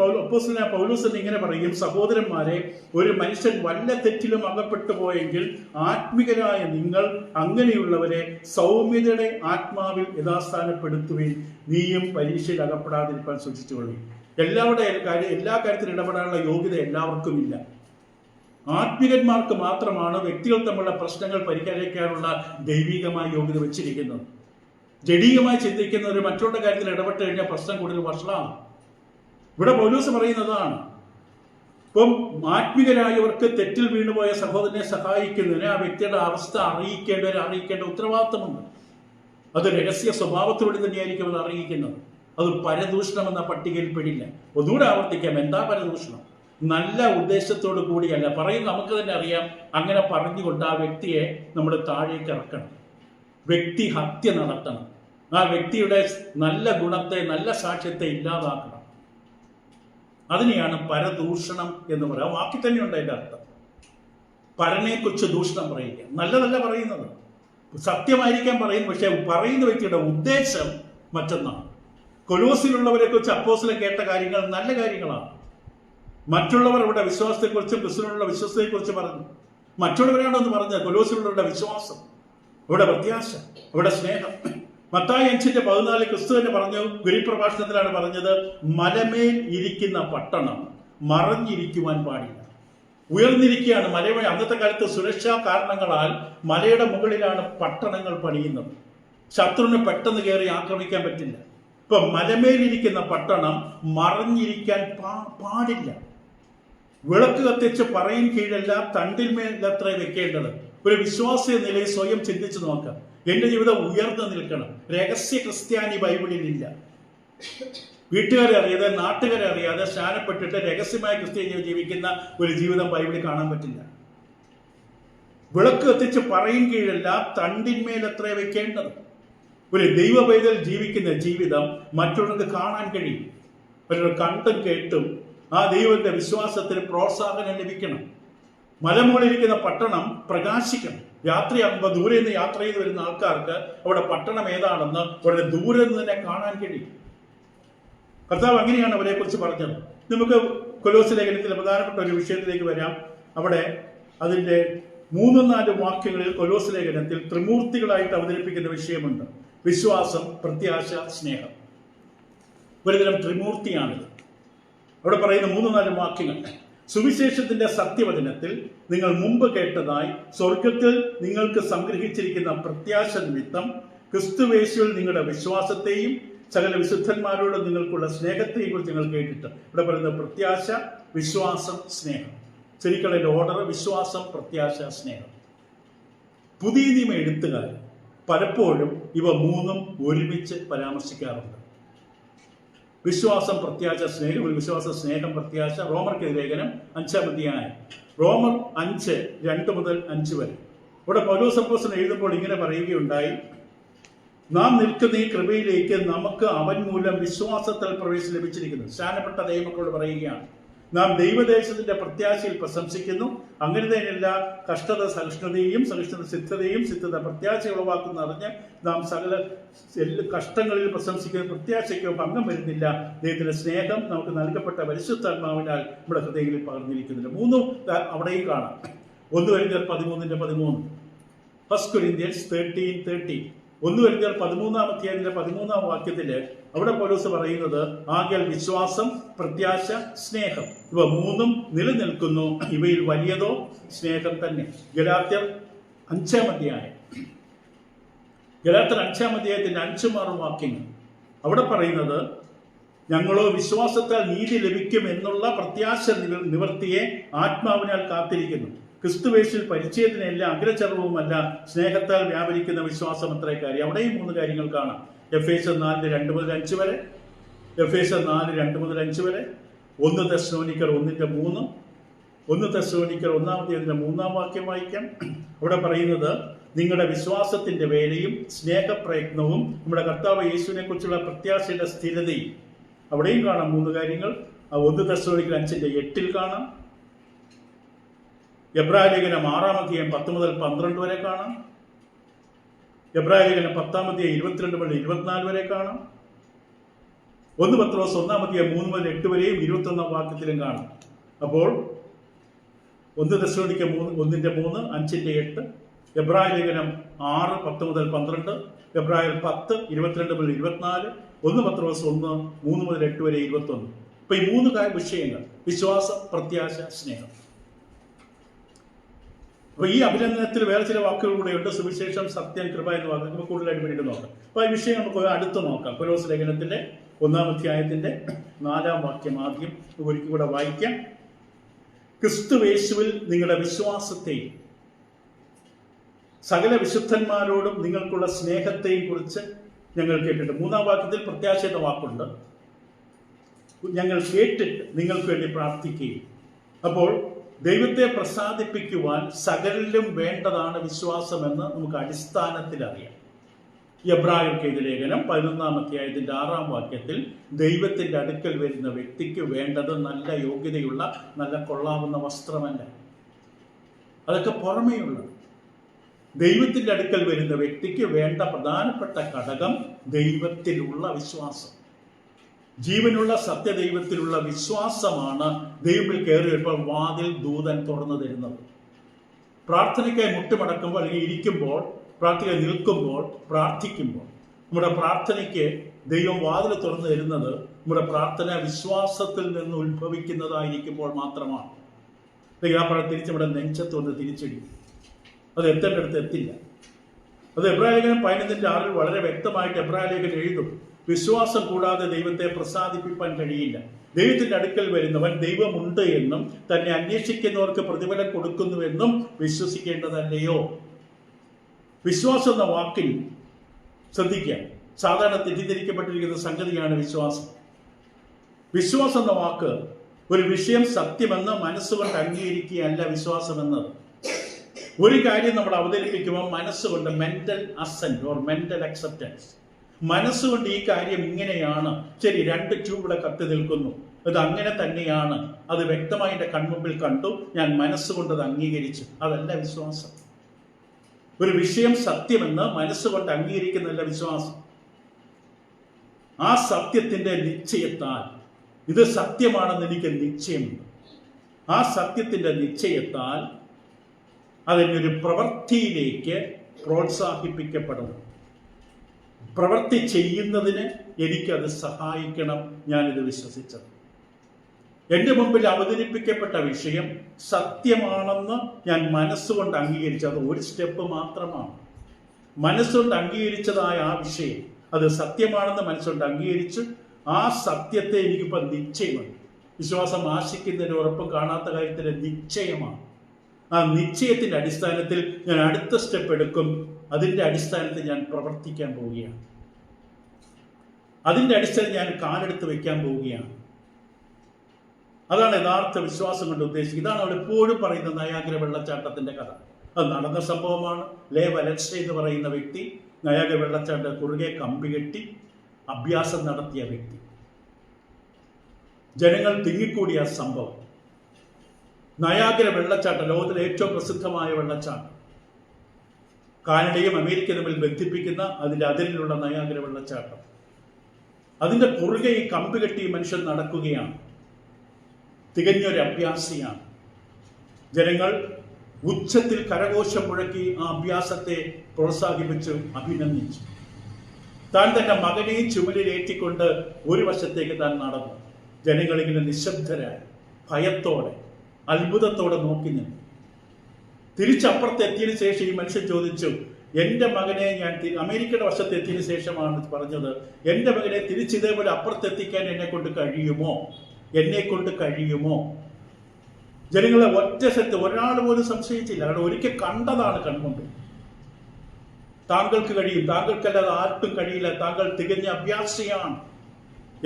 ഇങ്ങനെ പറയും: സഹോദരന്മാരെ, ഒരു മനുഷ്യൻ വല്ല തെറ്റിലും അകപ്പെട്ടു പോയെങ്കിൽ ആത്മികരായ നിങ്ങൾ അങ്ങനെയുള്ളവരെ സൗമ്യതയുടെ ആത്മാവിൽ യഥാസ്ഥാനപ്പെടുത്തുകയും നീയും പരീക്ഷയിൽ അകപ്പെടാതിരിക്കാൻ സൂക്ഷിച്ചുകൊള്ളുകയും. എല്ലാ കാര്യത്തിലും ഇടപെടാനുള്ള യോഗ്യത എല്ലാവർക്കും ഇല്ല. ആത്മികന്മാർക്ക് മാത്രമാണ് വ്യക്തികൾ തമ്മിലുള്ള പ്രശ്നങ്ങൾ പരിഹരിക്കാനുള്ള ദൈവികമായ യോഗ്യത വെച്ചിരിക്കുന്നത്. ജഡീയമായി ചിന്തിക്കുന്നവർ മറ്റുള്ള കാര്യത്തിൽ ഇടപെട്ട് കഴിഞ്ഞാൽ പ്രശ്നം കൂടുതൽ വഷളാണ്. ഇവിടെ പൗലോസ് പറയുന്നതാണ്. ഇപ്പം ആത്മികരായവർക്ക് തെറ്റിൽ വീണുപോയ സഹോദരനെ സഹായിക്കുന്നതിന് ആ വ്യക്തിയുടെ അവസ്ഥ അറിയിക്കേണ്ട ഉത്തരവാദിത്തമുണ്ട്. അത് രഹസ്യ സ്വഭാവത്തോടെ തന്നെയായിരിക്കും അത് അറിയിക്കുന്നത്. അത് പരദൂഷണം എന്ന പട്ടികയിൽ പെടില്ല. ഒന്നുകൂടെ ആവർത്തിക്കാം, എന്താ പരദൂഷണം? നല്ല ഉദ്ദേശത്തോടു കൂടിയല്ല പറയുന്നത്. നമുക്ക് തന്നെ അറിയാം, അങ്ങനെ പറഞ്ഞുകൊണ്ട് ആ വ്യക്തിയെ നമ്മൾ താഴേക്ക് ഇറക്കണം. വ്യക്തി ഹത്യ നടത്തണം. ആ വ്യക്തിയുടെ നല്ല ഗുണത്തെ, നല്ല സാക്ഷ്യത്തെ ഇല്ലാതാക്കണം. അതിനെയാണ് പരദൂഷണം എന്ന് പറയുക. വാക്കി തന്നെയുണ്ട് അതിൻ്റെ അർത്ഥം. പരനെക്കുറിച്ച് ദൂഷണം പറയുക, നല്ലതല്ല പറയുന്നത്, സത്യമായിരിക്കാൻ പറയുന്നു. പക്ഷെ പറയുന്ന വ്യക്തിയുടെ ഉദ്ദേശം മറ്റൊന്നാണ്. കൊലോസിലുള്ളവരെ കുറിച്ച് അപ്പോസ്തലൻ കേട്ട കാര്യങ്ങൾ നല്ല കാര്യങ്ങളാണ്. മറ്റുള്ളവർ ഇവിടെ വിശ്വാസത്തെക്കുറിച്ചും ക്രിസ്തുവിനുള്ള വിശ്വാസത്തെക്കുറിച്ച് പറഞ്ഞു. മറ്റുള്ളവരാണോ എന്ന് പറഞ്ഞത്? കൊലോസിലുള്ളവരുടെ വിശ്വാസം, ഇവിടെ പ്രത്യാശ, ഇവിടെ സ്നേഹം. മത്തായി 5:14 ക്രിസ്തു തന്നെ പറഞ്ഞു, ഗുരുപ്രഭാഷണത്തിലാണ് പറഞ്ഞത്, മലമേൽ ഇരിക്കുന്ന പട്ടണം മറഞ്ഞിരിക്കുവാൻ പാടില്ല. ഉയർന്നിരിക്കുകയാണ് മലയുടെ. അന്നത്തെ കാലത്ത് സുരക്ഷാ കാരണങ്ങളാൽ മലയുടെ മുകളിലാണ് പട്ടണങ്ങൾ പണിയുന്നത്. ശത്രുവിന് പെട്ടെന്ന് കയറി ആക്രമിക്കാൻ പറ്റില്ല. ഇപ്പൊ മലമേലിരിക്കുന്ന പട്ടണം മറഞ്ഞിരിക്കാൻ പാടില്ല. വിളക്ക് കത്തിച്ച് പറയും കീഴല്ല, തണ്ടിന്മേലത്ര വെക്കേണ്ടത്. ഒരു വിശ്വാസി നിലയിൽ സ്വയം ചിന്തിച്ചു നോക്കാം. എന്റെ ജീവിതം ഉയർന്നു നിൽക്കണം. രഹസ്യ ക്രിസ്ത്യാനി ബൈബിളിൽ ഇല്ല. വീട്ടുകാരെ അറിയാതെ, നാട്ടുകാരെ അറിയാതെ സ്നാനപ്പെട്ടിട്ട് രഹസ്യമായ ക്രിസ്ത്യ ജീവിക്കുന്ന ഒരു ജീവിതം ബൈബിളിൽ കാണാൻ പറ്റില്ല. വിളക്ക് കത്തിച്ച് പറയും കീഴല്ല തണ്ടിന്മേലത്രേ വെക്കേണ്ടത്. ഒരു ദൈവ പൈതൽ ജീവിക്കുന്ന ജീവിതം മറ്റുള്ളവർക്ക് കാണാൻ കഴിയും. അവരുടെ കണ്ടും കേട്ടും ആ ദൈവത്തിന്റെ വിശ്വാസത്തിന് പ്രോത്സാഹനം ലഭിക്കണം. മലമുകളിലിരിക്കുന്ന പട്ടണം പ്രകാശിക്കണം. യാത്രയാകുമ്പോൾ ദൂരെ നിന്ന് യാത്ര ചെയ്ത് വരുന്ന ആൾക്കാർക്ക് അവിടെ പട്ടണം ഏതാണെന്ന് വളരെ ദൂരെ നിന്ന് തന്നെ കാണാൻ കഴിയും. കർത്താവ് അങ്ങനെയാണ് അവരെ കുറിച്ച് പറഞ്ഞത്. നമുക്ക് കൊലോസ്യ ലേഖനത്തിലെ പ്രധാനപ്പെട്ട ഒരു വിഷയത്തിലേക്ക് വരാം. അവിടെ അതിന്റെ 3-4 വാക്യങ്ങളിൽ കൊലോസ്യ ലേഖനത്തിൽ ത്രിമൂർത്തികളായിട്ട് അവതരിപ്പിക്കുന്ന വിഷയമുണ്ട്. വിശ്വാസം, പ്രത്യാശ, സ്നേഹം. ഒരുതരം ത്രിമൂർത്തിയാണിത്. അവിടെ പറയുന്ന 3-4 വാക്യങ്ങൾ. സുവിശേഷത്തിന്റെ സത്യവചനത്തിൽ നിങ്ങൾ മുമ്പ് കേട്ടതായി സ്വർഗത്തിൽ നിങ്ങൾക്ക് സംഗ്രഹിച്ചിരിക്കുന്ന പ്രത്യാശ നിമിത്തം ക്രിസ്തുവേശുവിൽ നിങ്ങളുടെ വിശ്വാസത്തെയും സകല വിശുദ്ധന്മാരോട് നിങ്ങൾക്കുള്ള സ്നേഹത്തെയും കുറിച്ച് നിങ്ങൾ കേട്ടിട്ട്. ഇവിടെ പറയുന്നത് പ്രത്യാശ, വിശ്വാസം, സ്നേഹം. ശരിക്കുള്ള ഓർഡർ വിശ്വാസം, പ്രത്യാശ, സ്നേഹം. പുതിയ നിയമ എഴുത്തുകാർ പലപ്പോഴും ഇവ 3ഉം ഒരുമിച്ച് പരാമർശിക്കാറുണ്ട്. വിശ്വാസം, പ്രത്യാശ, സ്നേഹം. വിശ്വാസം, സ്നേഹം, പ്രത്യാശ. റോമർക്ക് ലേഖനം 5-ാം അധ്യായം, റോമർ 5:2 മുതൽ 5 വരെ. ഇവിടെ പൗലോസ് അപ്പോസ്തലൻ എഴുതുമ്പോൾ ഇങ്ങനെ പറയുകയുണ്ടായി: നാം നിൽക്കുന്ന ഈ കൃപയിലേക്ക് നമുക്ക് അവൻ മൂലം വിശ്വാസത്താൽ പ്രവേശനം ലഭിച്ചിരിക്കുന്നു. സ്നാനപ്പെട്ട ദൈവമക്കളോട് പറയുകയാണ്, നാം ദൈവദേശത്തിന്റെ പ്രത്യാശയിൽ പ്രശംസിക്കുന്നു. അങ്ങനെ തന്നെയല്ല കഷ്ടത സഹിഷ്ണുതയും, സഹിഷ്ണുത സിദ്ധതയും, സിദ്ധത പ്രത്യാശ ഉളവാക്കുന്ന അറിഞ്ഞ് നാം സകല കഷ്ടങ്ങളിൽ പ്രശംസിക്കുന്ന പ്രത്യാശയ്ക്കോ ഭംഗം വരുന്നില്ല. ദൈവത്തിന്റെ സ്നേഹം നമുക്ക് നൽകപ്പെട്ട പരിശുദ്ധാത്മാവിനാൽ നമ്മുടെ ഹൃദയങ്ങളിൽ പകർന്നിരിക്കുന്നില്ല. 3 അവിടെയും കാണാം. 1 Corinthians 13:13, 1 Corinthians 13:13. 1 Corinthians 13-ാം അധ്യായത്തിന്റെ 13-ാം വാക്യത്തില് അവിടെ പൗലോസ് പറയുന്നത്, ആകയാൽ വിശ്വാസം, പ്രത്യാശ, സ്നേഹം ഇവ 3ഉം നിലനിൽക്കുന്നു. ഇവയിൽ വലിയതോ സ്നേഹം തന്നെ. ഗലാത്യർ 5-ാം അധ്യായം, ഗലാത്യർ 5-ാം അധ്യായത്തിന്റെ 5-6 വാക്യങ്ങൾ. അവിടെ പറയുന്നത്, ഞങ്ങളോ വിശ്വാസത്താൽ നീതി ലഭിക്കും എന്നുള്ള പ്രത്യാശ നിവർത്തിയെ ആത്മാവിനാൽ കാത്തിരിക്കുന്നു. ക്രിസ്തുവേശുവിൽ പരിചയത്തിനല്ല, അഗ്രചർവവുമല്ല, സ്നേഹത്താൽ വ്യാപരിക്കുന്ന വിശ്വാസം അത്രേ കാര്യം. അവിടെയും 3 കാര്യങ്ങൾ കാണാം. എഫേസ്യർ 4:2 മുതൽ 5 വരെ, എഫേസ്യർ 4:2 മുതൽ 5 വരെ, 1 തെസ്സലോനിക്കർ 1:3, 1 തെസ്സലോനിക്കർ 1-ാം അധ്യായത്തിന്റെ 3-ാം വാക്യം വായിക്കാം. അവിടെ പറയുന്നത്, നിങ്ങളുടെ വിശ്വാസത്തിന്റെ വേലയും സ്നേഹപ്രയത്നവും നമ്മുടെ കർത്താവ് യേശുവിനെ കുറിച്ചുള്ള പ്രത്യാശയുടെ സ്ഥിരതയും. അവിടെയും കാണാം 3 കാര്യങ്ങൾ. 1 തെസ്സലോനിക്കർ 5:8 കാണാം. എബ്രായ ലേഖനം 6-ാം അധ്യായം 10 മുതൽ 12 വരെ കാണാം. എബ്രായ ലേഖനം 10-ാം അധ്യായം 22 മുതൽ 24 വരെ കാണാം. 1 പത്രോസ് 1-ാം അധ്യായം 3 മുതൽ 8 വരെയും 21-ാം വാക്യത്തിലും കാണാം. അപ്പോൾ 1 തെസ്സലോനിക്കർ 1:3, 5:8, എബ്രായ ലേഖനം 6:10 മുതൽ 12, എബ്രായർ 10:22 മുതൽ 24, 1 പത്രോസ് 1:3 മുതൽ 8 വരെ 21. അപ്പൊ ഈ 3 വിഷയങ്ങൾ: വിശ്വാസം, പ്രത്യാശ, സ്നേഹം. അപ്പൊ ഈ അഭിനന്ദനത്തിൽ വേറെ ചില വാക്കുകൾ കൂടെ ഉണ്ട്. സുവിശേഷം, സത്യം, കൃപ എന്ന് പറഞ്ഞാൽ നമുക്ക് കൂടുതലായിട്ട് വേണ്ടി നോക്കാം. അപ്പൊ ഈ വിഷയം നമുക്ക് അടുത്ത് നോക്കാം. കൊലോസ്യ ലേഖനത്തിന്റെ 1-ാം അധ്യായത്തിന്റെ 4-ാം വാക്യം ആദ്യം ഒരിക്കൽ കൂടെ വായിക്കാം. ക്രിസ്തുവേശുവിൽ നിങ്ങളുടെ വിശ്വാസത്തെയും സകല വിശുദ്ധന്മാരോടും നിങ്ങൾക്കുള്ള സ്നേഹത്തെയും കുറിച്ച് ഞങ്ങൾ കേട്ടിട്ട്. 3-ാം വാക്യത്തിൽ പ്രത്യാശയുടെ വാക്കുണ്ട്. ഞങ്ങൾ കേട്ടിട്ട് നിങ്ങൾക്ക് വേണ്ടി പ്രാർത്ഥിക്കുകയും. അപ്പോൾ ദൈവത്തെ പ്രസാദിപ്പിക്കുവാൻ സകലിലും വേണ്ടതാണ് വിശ്വാസമെന്ന് നമുക്ക് അടിസ്ഥാനത്തിൽ അറിയാം. എബ്രായർക്ക് എഴുതിയ ലേഖനം 11-ാം അധ്യായത്തിന്റെ 6-ാം വാക്യത്തിൽ ദൈവത്തിന്റെ അടുക്കൽ വരുന്ന വ്യക്തിക്ക് വേണ്ടത് നല്ല യോഗ്യതയുള്ള, നല്ല കൊള്ളാവുന്ന വസ്ത്രമല്ല, അതൊക്കെ പുറമേയുള്ളത്. ദൈവത്തിന്റെ അടുക്കൽ വരുന്ന വ്യക്തിക്ക് വേണ്ട പ്രധാനപ്പെട്ട ഘടകം ദൈവത്തിലുള്ള വിശ്വാസം. ജീവനുള്ള സത്യദൈവത്തിലുള്ള വിശ്വാസമാണ് ദൈവത്തിൽ കയറി വരുമ്പോൾ വാതിൽ ദൂതൻ തുറന്നു തരുന്നത്. പ്രാർത്ഥനയ്ക്കായി മുട്ടുമടക്കുമ്പോൾ, അല്ലെങ്കിൽ ഇരിക്കുമ്പോൾ, പ്രാർത്ഥനയ്ക്കായി നിൽക്കുമ്പോൾ, പ്രാർത്ഥിക്കുമ്പോൾ നമ്മുടെ പ്രാർത്ഥനയ്ക്ക് ദൈവം വാതിൽ തുറന്നു തരുന്നത് നമ്മുടെ പ്രാർത്ഥന വിശ്വാസത്തിൽ നിന്ന് ഉത്ഭവിക്കുന്നതായിരിക്കുമ്പോൾ മാത്രമാണ്. തിരിച്ച് നമ്മുടെ നെഞ്ചത്തൊന്ന് തിരിച്ചിടിക്കും. അത് എത്തേണ്ടടുത്ത് എത്തില്ല. അത് എബ്രായ ലേഖനം 11:6 വളരെ വ്യക്തമായിട്ട് എബ്രായ ലേഖനം എഴുതും. വിശ്വാസം കൂടാതെ ദൈവത്തെ പ്രസാദിപ്പിക്കാൻ കഴിയില്ല. ദൈവത്തിന്റെ അടുക്കൽ വരുന്നവൻ ദൈവമുണ്ട് എന്നും തന്നെ അന്വേഷിക്കുന്നവർക്ക് പ്രതിഫലം കൊടുക്കുന്നുവെന്നും വിശ്വസിക്കേണ്ടതല്ലയോ? വിശ്വാസം എന്ന വാക്കിൽ ശ്രദ്ധിക്കുക. സാധാരണ തെറ്റിദ്ധരിക്കപ്പെട്ടിരിക്കുന്ന സംഗതിയാണ് വിശ്വാസം. വിശ്വാസം എന്ന വാക്ക് ഒരു വിഷയം സത്യമെന്ന് മനസ്സുകൊണ്ട് അംഗീകരിക്കുകയല്ല വിശ്വാസമെന്നത്. ഒരു കാര്യം നമ്മൾ അവതരിപ്പിക്കുമ്പോൾ മനസ്സുകൊണ്ട് mental assent or mental acceptance, മനസ്സുകൊണ്ട് ഈ കാര്യം ഇങ്ങനെയാണ്, ശരി, 2 ട്യൂബിടെ കത്തി നിൽക്കുന്നു, അത് അങ്ങനെ തന്നെയാണ്, അത് വ്യക്തമായി എൻ്റെ കൺമുമ്പിൽ കണ്ടു, ഞാൻ മനസ്സുകൊണ്ട് അത് അംഗീകരിച്ചു. അതല്ല വിശ്വാസം. ഒരു വിഷയം സത്യമെന്ന് മനസ്സുകൊണ്ട് അംഗീകരിക്കുന്നതല്ല വിശ്വാസം. ആ സത്യത്തിന്റെ നിശ്ചയത്താൽ ഇത് സത്യമാണെന്ന് എനിക്ക് നിശ്ചയമുണ്ട്. ആ സത്യത്തിന്റെ നിശ്ചയത്താൽ അതിനൊരു പ്രവൃത്തിയിലേക്ക് പ്രോത്സാഹിപ്പിക്കപ്പെടണം. പ്രവൃത്തി ചെയ്യുന്നതിന് എനിക്കത് സഹായിക്കണം. ഞാനിത് വിശ്വസിച്ചത്, എൻ്റെ മുമ്പിൽ അവതരിപ്പിക്കപ്പെട്ട വിഷയം സത്യമാണെന്ന് ഞാൻ മനസ്സുകൊണ്ട് അംഗീകരിച്ചു. അത് ഒരു സ്റ്റെപ്പ് മാത്രമാണ്. മനസ്സുകൊണ്ട് അംഗീകരിച്ചതായ ആ വിഷയം അത് സത്യമാണെന്ന് മനസ്സുകൊണ്ട് അംഗീകരിച്ചു. ആ സത്യത്തെ എനിക്കിപ്പോൾ നിശ്ചയമുണ്ട്. വിശ്വാസം ആശിക്കുന്നതിന് ഉറപ്പും കാണാത്ത കാര്യത്തിൻ്റെ നിശ്ചയമാണ്. ആ നിശ്ചയത്തിൻ്റെ അടിസ്ഥാനത്തിൽ ഞാൻ അടുത്ത സ്റ്റെപ്പ് എടുക്കും. അതിൻ്റെ അടിസ്ഥാനത്തിൽ ഞാൻ പ്രവർത്തിക്കാൻ പോവുകയാണ്. അതിൻ്റെ അടിസ്ഥാനത്തിൽ ഞാൻ കാലെടുത്ത് വയ്ക്കാൻ പോവുകയാണ്. അതാണ് യഥാർത്ഥ വിശ്വാസം കൊണ്ട് ഉദ്ദേശിക്കുന്നത്. ഇതാണ് അവൾ എപ്പോഴും പറയുന്ന നയാഗ്ര വെള്ളച്ചാട്ടത്തിന്റെ കഥ. അത് നടന്ന സംഭവമാണ്. ലേ വലൻസെ എന്ന് പറയുന്ന വ്യക്തി നയാഗ്ര വെള്ളച്ചാട്ട കുറുകെ കമ്പി കെട്ടി അഭ്യാസം നടത്തിയ വ്യക്തി. ജനങ്ങൾ തിങ്ങിക്കൂടിയ സംഭവം. നയാഗ്ര വെള്ളച്ചാട്ടം ലോകത്തിലെ ഏറ്റവും പ്രസിദ്ധമായ വെള്ളച്ചാട്ടം. കാനഡയും അമേരിക്കയും തമ്മിൽ ബന്ധിപ്പിക്കുന്ന അതിൻ്റെ അതിരിലുള്ള നയാഗ്ര വെള്ളച്ചാട്ടം. അതിൻ്റെ കുറുകെ ഈ കമ്പി കെട്ടി മനുഷ്യൻ നടക്കുകയാണ്. തികഞ്ഞൊരു അഭ്യാസിയാണ്. ജനങ്ങൾ ഉച്ചത്തിൽ കരഘോഷം മുഴക്കി ആ അഭ്യാസത്തെ പ്രോത്സാഹിപ്പിച്ചു, അഭിനന്ദിച്ചു. താൻ തന്റെ മകനെ ചുമലിലേറ്റിക്കൊണ്ട് ഒരു വശത്തേക്ക് താൻ നടന്നു. ജനങ്ങളിങ്ങനെ നിശബ്ദരായി, ഭയത്തോടെ, അത്ഭുതത്തോടെ നോക്കി നിന്നു. തിരിച്ചപ്പുറത്തെത്തിയതിനു ശേഷം ഈ മനുഷ്യൻ ചോദിച്ചു, എൻ്റെ മകനെ ഞാൻ അമേരിക്കയുടെ വശത്തെത്തിയതിനു ശേഷമാണ് പറഞ്ഞത്, എൻ്റെ മകനെ തിരിച്ചിതേപോലെ അപ്പുറത്തെത്തിക്കാൻ എന്നെ കൊണ്ട് കഴിയുമോ? ജനങ്ങളെ ഒറ്റ സ്ഥലത്ത് ഒരാൾ പോലും സംശയിച്ചില്ല. കാരണം ഒരിക്കൽ കണ്ടതാണ് കൺമുമ്പിൽ. താങ്കൾക്ക് കഴിയും, താങ്കൾക്കല്ലാതെ ആർക്കും കഴിയില്ല, താങ്കൾ തികഞ്ഞ അഭ്യാസിയാണ്.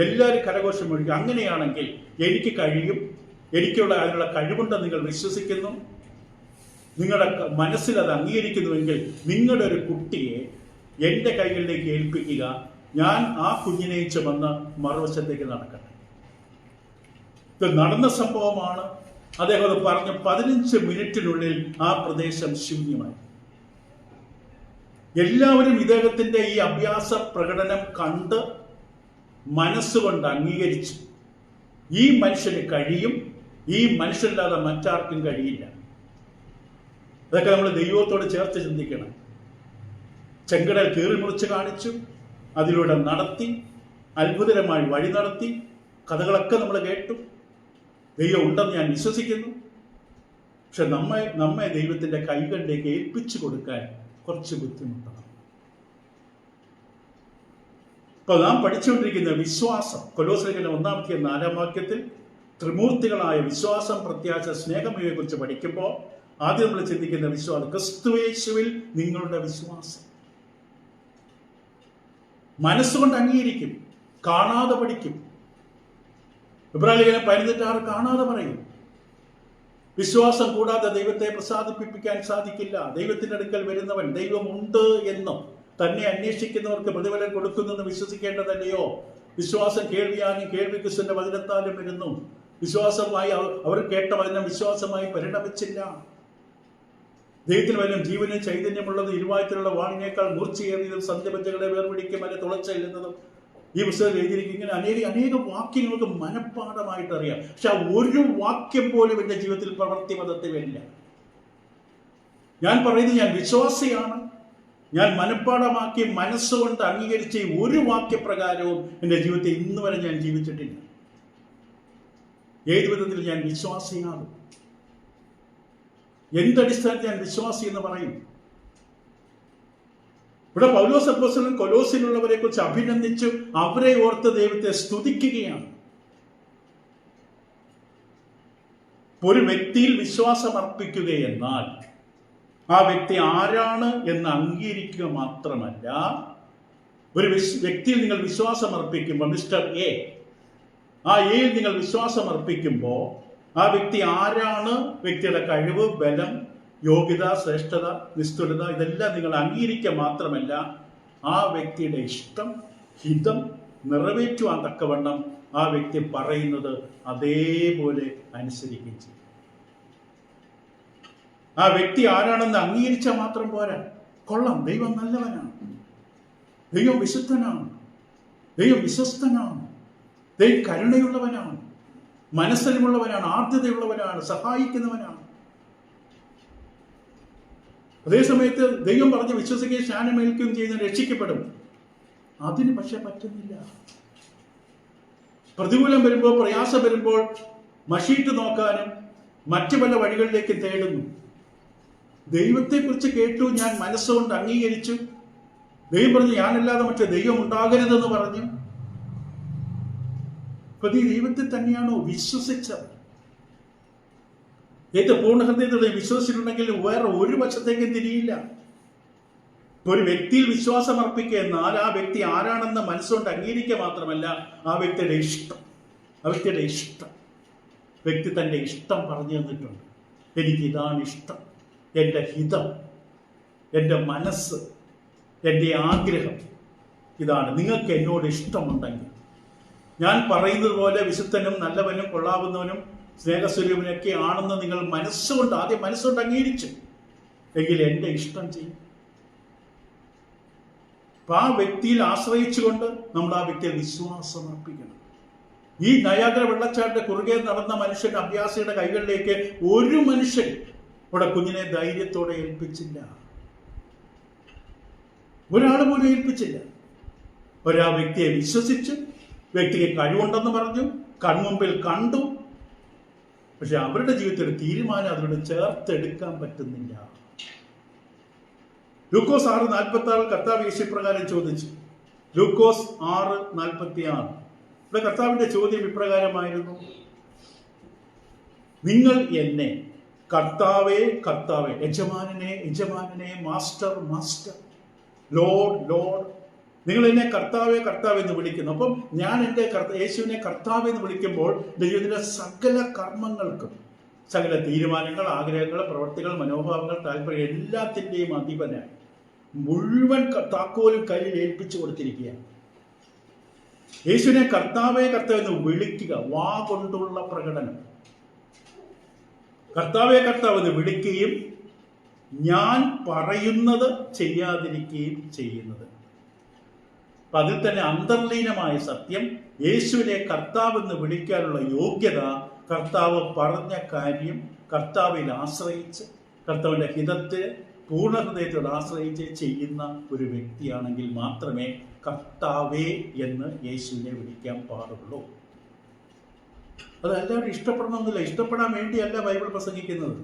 എല്ലാവരും കരഘോഷം ഒഴുകി. അങ്ങനെയാണെങ്കിൽ എനിക്ക് കഴിയും, അതിനുള്ള കഴിവുണ്ടെന്ന് നിങ്ങൾ വിശ്വസിക്കുന്നു, നിങ്ങളുടെ മനസ്സിൽ അത് അംഗീകരിക്കുന്നുവെങ്കിൽ നിങ്ങളുടെ ഒരു കുട്ടിയെ എൻ്റെ കൈകളിലേക്ക് ഏൽപ്പിക്കുക. ഞാൻ ആ കുഞ്ഞിനെ ചുമന്ന് മറുവശത്തേക്ക് നടക്കട്ടെ. ഇത് നടന്ന സംഭവമാണ്. അദ്ദേഹം അത് പറഞ്ഞ് 15 മിനിറ്റിനുള്ളിൽ ആ പ്രദേശം ശൂന്യമായി. എല്ലാവരും ഇദ്ദേഹത്തിന്റെ ഈ അഭ്യാസ പ്രകടനം കണ്ട് മനസ്സുകൊണ്ട് അംഗീകരിച്ചു. ഈ മനുഷ്യന് കഴിയും, ഈ മനുഷ്യല്ലാതെ മറ്റാർക്കും കഴിയില്ല. അതൊക്കെ നമ്മൾ ദൈവത്തോട് ചേർത്ത് ചിന്തിക്കണം. ചെങ്കടൽ കീറിമുറിച്ച് കാണിച്ചു, അതിലൂടെ നടത്തി, അത്ഭുതകരമായി വഴി നടത്തി. കഥകളൊക്കെ നമ്മൾ കേട്ടു. ദൈവം ഉണ്ടെന്ന് ഞാൻ വിശ്വസിക്കുന്നു. പക്ഷെ നമ്മെ ദൈവത്തിന്റെ കൈകളിലേക്ക് ഏൽപ്പിച്ചു കൊടുക്കാൻ കുറച്ച് ബുദ്ധിമുട്ടാണ്. ഇപ്പൊ നാം പഠിച്ചുകൊണ്ടിരിക്കുന്ന വിശ്വാസം, കൊലോസ്യരുടെ 1-4 വാക്യത്തിൽ ത്രിമൂർത്തികളായ വിശ്വാസം, പ്രത്യാശ, സ്നേഹം ഇവയെ കുറിച്ച് പഠിക്കുമ്പോൾ ആദ്യം നമ്മൾ ചിന്തിക്കുന്ന വിശ്വാസം, ക്രിസ്തുയേശുവിൽ നിങ്ങളുടെ വിശ്വാസം. മനസ്സുകൊണ്ട് അംഗീകരിക്കും, കാണാതെ പഠിക്കും. ഇബ്രാഹിം 15:6 കാണാതെ പറയും. വിശ്വാസം കൂടാതെ ദൈവത്തെ പ്രസാദിപ്പിക്കാൻ സാധിക്കില്ല. ദൈവത്തിന്റെ അടുക്കൽ വരുന്നവൻ ദൈവമുണ്ട് എന്നും തന്നെ അന്വേഷിക്കുന്നവർക്ക് പ്രതിഫലം കൊടുക്കുന്നെന്ന് വിശ്വസിക്കേണ്ടതല്ലയോ? വിശ്വാസം കേൾവിയാനും കേൾവി ക്രിസ്തുവിന്റെ വചനത്താലും വരുന്നു. വിശ്വാസമായി അവർ കേട്ട വചനം വിശ്വാസമായി പരിണമിച്ചില്ല. ദൈവത്തിന് വചനം ജീവനും ചൈതന്യമുള്ളത്, ഇരുവായത്തിലുള്ള വാളിനേക്കാൾ മൂർച്ചയേറിയതും സന്ധ്യബദ്ധകളെ വേർപിടിക്കും അല്ലെ തുളച്ചെല്ലുന്നതും. ഈ പുസ്തകം എഴുതിയിരിക്കും. ഇങ്ങനെ അനേക വാക്യങ്ങൾക്ക് മനഃപ്പാഠമായിട്ട് അറിയാം. പക്ഷെ ഒരു വാക്യം പോലും എൻ്റെ ജീവിതത്തിൽ പ്രവൃത്തി പദത്തിൽ വരില്ല. ഞാൻ പറയുന്നത്, ഞാൻ വിശ്വാസിയാണ്. ഞാൻ മനഃപ്പാഠമാക്കി മനസ്സുകൊണ്ട് അംഗീകരിച്ച ഒരു വാക്യപ്രകാരവും എൻ്റെ ജീവിതത്തിൽ ഇന്ന് വരെ ഞാൻ ജീവിച്ചിട്ടില്ല. ഏത് വിധത്തിൽ ഞാൻ വിശ്വാസിയാണ്? എന്തടിസ്ഥാനത്തിൽ ഞാൻ വിശ്വാസി എന്ന് പറയും? ഇവിടെ പൗലോസ് അപ്പോസ്തലൻ കൊലോസിലുള്ളവരെ കുറിച്ച് അഭിനന്ദിച്ചു, അവരെ ഓർത്ത് ദൈവത്തെ സ്തുതിക്കുകയാണ്. ഒരു വ്യക്തിയിൽ വിശ്വാസം അർപ്പിക്കുകയെന്നാൽ ആ വ്യക്തി ആരാണ് എന്ന് അംഗീകരിക്കുക മാത്രമല്ല, ഒരു വ്യക്തിയിൽ നിങ്ങൾ വിശ്വാസം അർപ്പിക്കുമ്പോൾ മിസ്റ്റർ എ, ആ ഏയിൽ നിങ്ങൾ വിശ്വാസം അർപ്പിക്കുമ്പോൾ ആ വ്യക്തി ആരാണ്, വ്യക്തിയുടെ കഴിവ്, ബലം, യോഗ്യത, ശ്രേഷ്ഠത, നിസ്തുലത ഇതെല്ലാം നിങ്ങൾ അംഗീകരിക്കുക മാത്രമല്ല ആ വ്യക്തിയുടെ ഇഷ്ടം, ഹിതം നിറവേറ്റുവാൻ തക്കവണ്ണം ആ വ്യക്തി പറയുന്നത് അതേപോലെ അനുസരിക്കുകയും ചെയ്യും. ആ വ്യക്തി ആരാണെന്ന് അംഗീകരിച്ചാൽ മാത്രം പോരാ. കൊള്ളാം, ദൈവം നല്ലവനാണ്, ദൈവം വിശുദ്ധനാണ്, ദൈവം വിശ്വസ്തനാണ്, ദൈവം കരുണയുള്ളവനാണ്, മനസ്സലിവുള്ളവനാണ്, ആർദ്രതയുള്ളവനാണ്, സഹായിക്കുന്നവനാണ്. അതേസമയത്ത് ദൈവം പറഞ്ഞ് വിശ്വസിക്കുകയും സ്നാനമേൽക്കുകയും ചെയ്യുന്ന രക്ഷിക്കപ്പെടും. അതിന് പക്ഷെ പറ്റുന്നില്ല. പ്രതികൂലം വരുമ്പോൾ, പ്രയാസം വരുമ്പോൾ മഷീട്ട് നോക്കാനും മറ്റു പല വഴികളിലേക്ക് തേടുന്നു. ദൈവത്തെക്കുറിച്ച് കേട്ടു, ഞാൻ മനസ്സുകൊണ്ട് അംഗീകരിച്ചു, ദൈവം പറഞ്ഞു ഞാനല്ലാതെ മറ്റേ ദൈവം ഉണ്ടാകരുതെന്ന് പറഞ്ഞു. അപ്പൊ നീ ദൈവത്തെ തന്നെയാണോ വിശ്വസിച്ചത്? ഏറ്റവും പൂർണ്ണ ഹൃദയത്തോടെ വിശ്വസിച്ചിട്ടുണ്ടെങ്കിൽ വേറെ ഒരു വശത്തേക്കും തിരിയില്ല. ഒരു വ്യക്തിയിൽ വിശ്വാസം അർപ്പിക്കുക എന്നാൽ ആ വ്യക്തി ആരാണെന്ന് മനസ്സുകൊണ്ട് അംഗീകരിക്കുക മാത്രമല്ല ആ വ്യക്തിയുടെ ഇഷ്ടം വ്യക്തി തൻ്റെ ഇഷ്ടം പറഞ്ഞു തന്നിട്ടുണ്ട്. എനിക്ക് ഇതാണ് ഇഷ്ടം, എൻ്റെ ഹിതം, എൻ്റെ മനസ്സ്, എൻ്റെ ആഗ്രഹം ഇതാണ്. നിങ്ങൾക്ക് എന്നോട് ഇഷ്ടമുണ്ടെങ്കിൽ ഞാൻ പറയുന്നത് പോലെ വിശുദ്ധനും നല്ലവനും കൊള്ളാവുന്നവനും സ്നേഹസ്വരൂപനൊക്കെ ആണെന്ന് നിങ്ങൾ ആദ്യം മനസ്സുകൊണ്ട് അംഗീകരിച്ചു എങ്കിൽ എൻ്റെ ഇഷ്ടം ചെയ്യും. അപ്പൊ ആ വ്യക്തിയിൽ ആശ്രയിച്ചുകൊണ്ട് നമ്മൾ ആ വ്യക്തിയെ വിശ്വാസം അർപ്പിക്കണം. ഈ നയാഗ്ര വെള്ളച്ചാട്ടിന്റെ കുറുകെ നടന്ന മനുഷ്യന്റെ അഭ്യാസിയുടെ കൈകളിലേക്ക് ഒരു മനുഷ്യൻ ഇവിടെ കുഞ്ഞിനെ ധൈര്യത്തോടെ ഏൽപ്പിച്ചില്ല. ഒരാൾ പോലും ഏൽപ്പിച്ചില്ല. ഒരാ വ്യക്തിയെ വിശ്വസിച്ചു, വ്യക്തിക്ക് കഴിവുണ്ടെന്ന് പറഞ്ഞു, കൺമുമ്പിൽ കണ്ടു. പക്ഷെ അവരുടെ ജീവിതത്തിൽ ഒരു തീരുമാനം അതിനോട് ചേർത്തെടുക്കാൻ പറ്റുന്നില്ല. ലൂക്കോസ് 6:46 കർത്താവ് യേശു ഇപ്രകാരം ചോദിച്ചു. ലൂക്കോസ് 6:46 ഇവിടെ കർത്താവിന്റെ ചോദ്യം ഇപ്രകാരമായിരുന്നു: നിങ്ങൾ എന്നെ കർത്താവേ കർത്താവേ, യജമാനനെ, മാസ്റ്റർ ലോർഡ്, നിങ്ങൾ എന്നെ കർത്താവേ കർത്താവ് എന്ന് വിളിക്കുന്നു. അപ്പം ഞാൻ എൻ്റെ യേശുവിനെ കർത്താവ് എന്ന് വിളിക്കുമ്പോൾ ദൈവത്തിൻ്റെ സകല കർമ്മങ്ങൾക്കും, സകല തീരുമാനങ്ങൾ, ആഗ്രഹങ്ങൾ, പ്രവൃത്തികൾ, മനോഭാവങ്ങൾ, താല്പര്യം എല്ലാത്തിൻ്റെയും അധിപനായി മുഴുവൻ താക്കോലും കയ്യിൽ ഏൽപ്പിച്ചു കൊടുത്തിരിക്കുകയാണ്. യേശുവിനെ കർത്താവേ കർത്താവ് എന്ന് വിളിക്കുക, വാ കൊണ്ടുള്ള പ്രകടനം. കർത്താവേ കർത്താവ് എന്ന് വിളിക്കുകയും ഞാൻ പറയുന്നത് ചെയ്യാതിരിക്കുകയും ചെയ്യുന്നത്. അപ്പൊ അതിൽ തന്നെ അന്തർലീനമായ സത്യം, യേശുവിനെ കർത്താവ് എന്ന് വിളിക്കാനുള്ള യോഗ്യത കർത്താവ് പറഞ്ഞ കാര്യം കർത്താവിൽ ആശ്രയിച്ച്, കർത്താവിന്റെ ഹിതത്തെ പൂർണ്ണ ഹൃദയത്തോട് ആശ്രയിച്ച് ചെയ്യുന്ന ഒരു വ്യക്തിയാണെങ്കിൽ മാത്രമേ കർത്താവേ എന്ന് യേശുവിനെ വിളിക്കാൻ പാടുള്ളൂ. അത് എല്ലാവരും ഇഷ്ടപ്പെടണമെന്നില്ല. ഇഷ്ടപ്പെടാൻ വേണ്ടിയല്ല ബൈബിൾ പ്രസംഗിക്കുന്നത്,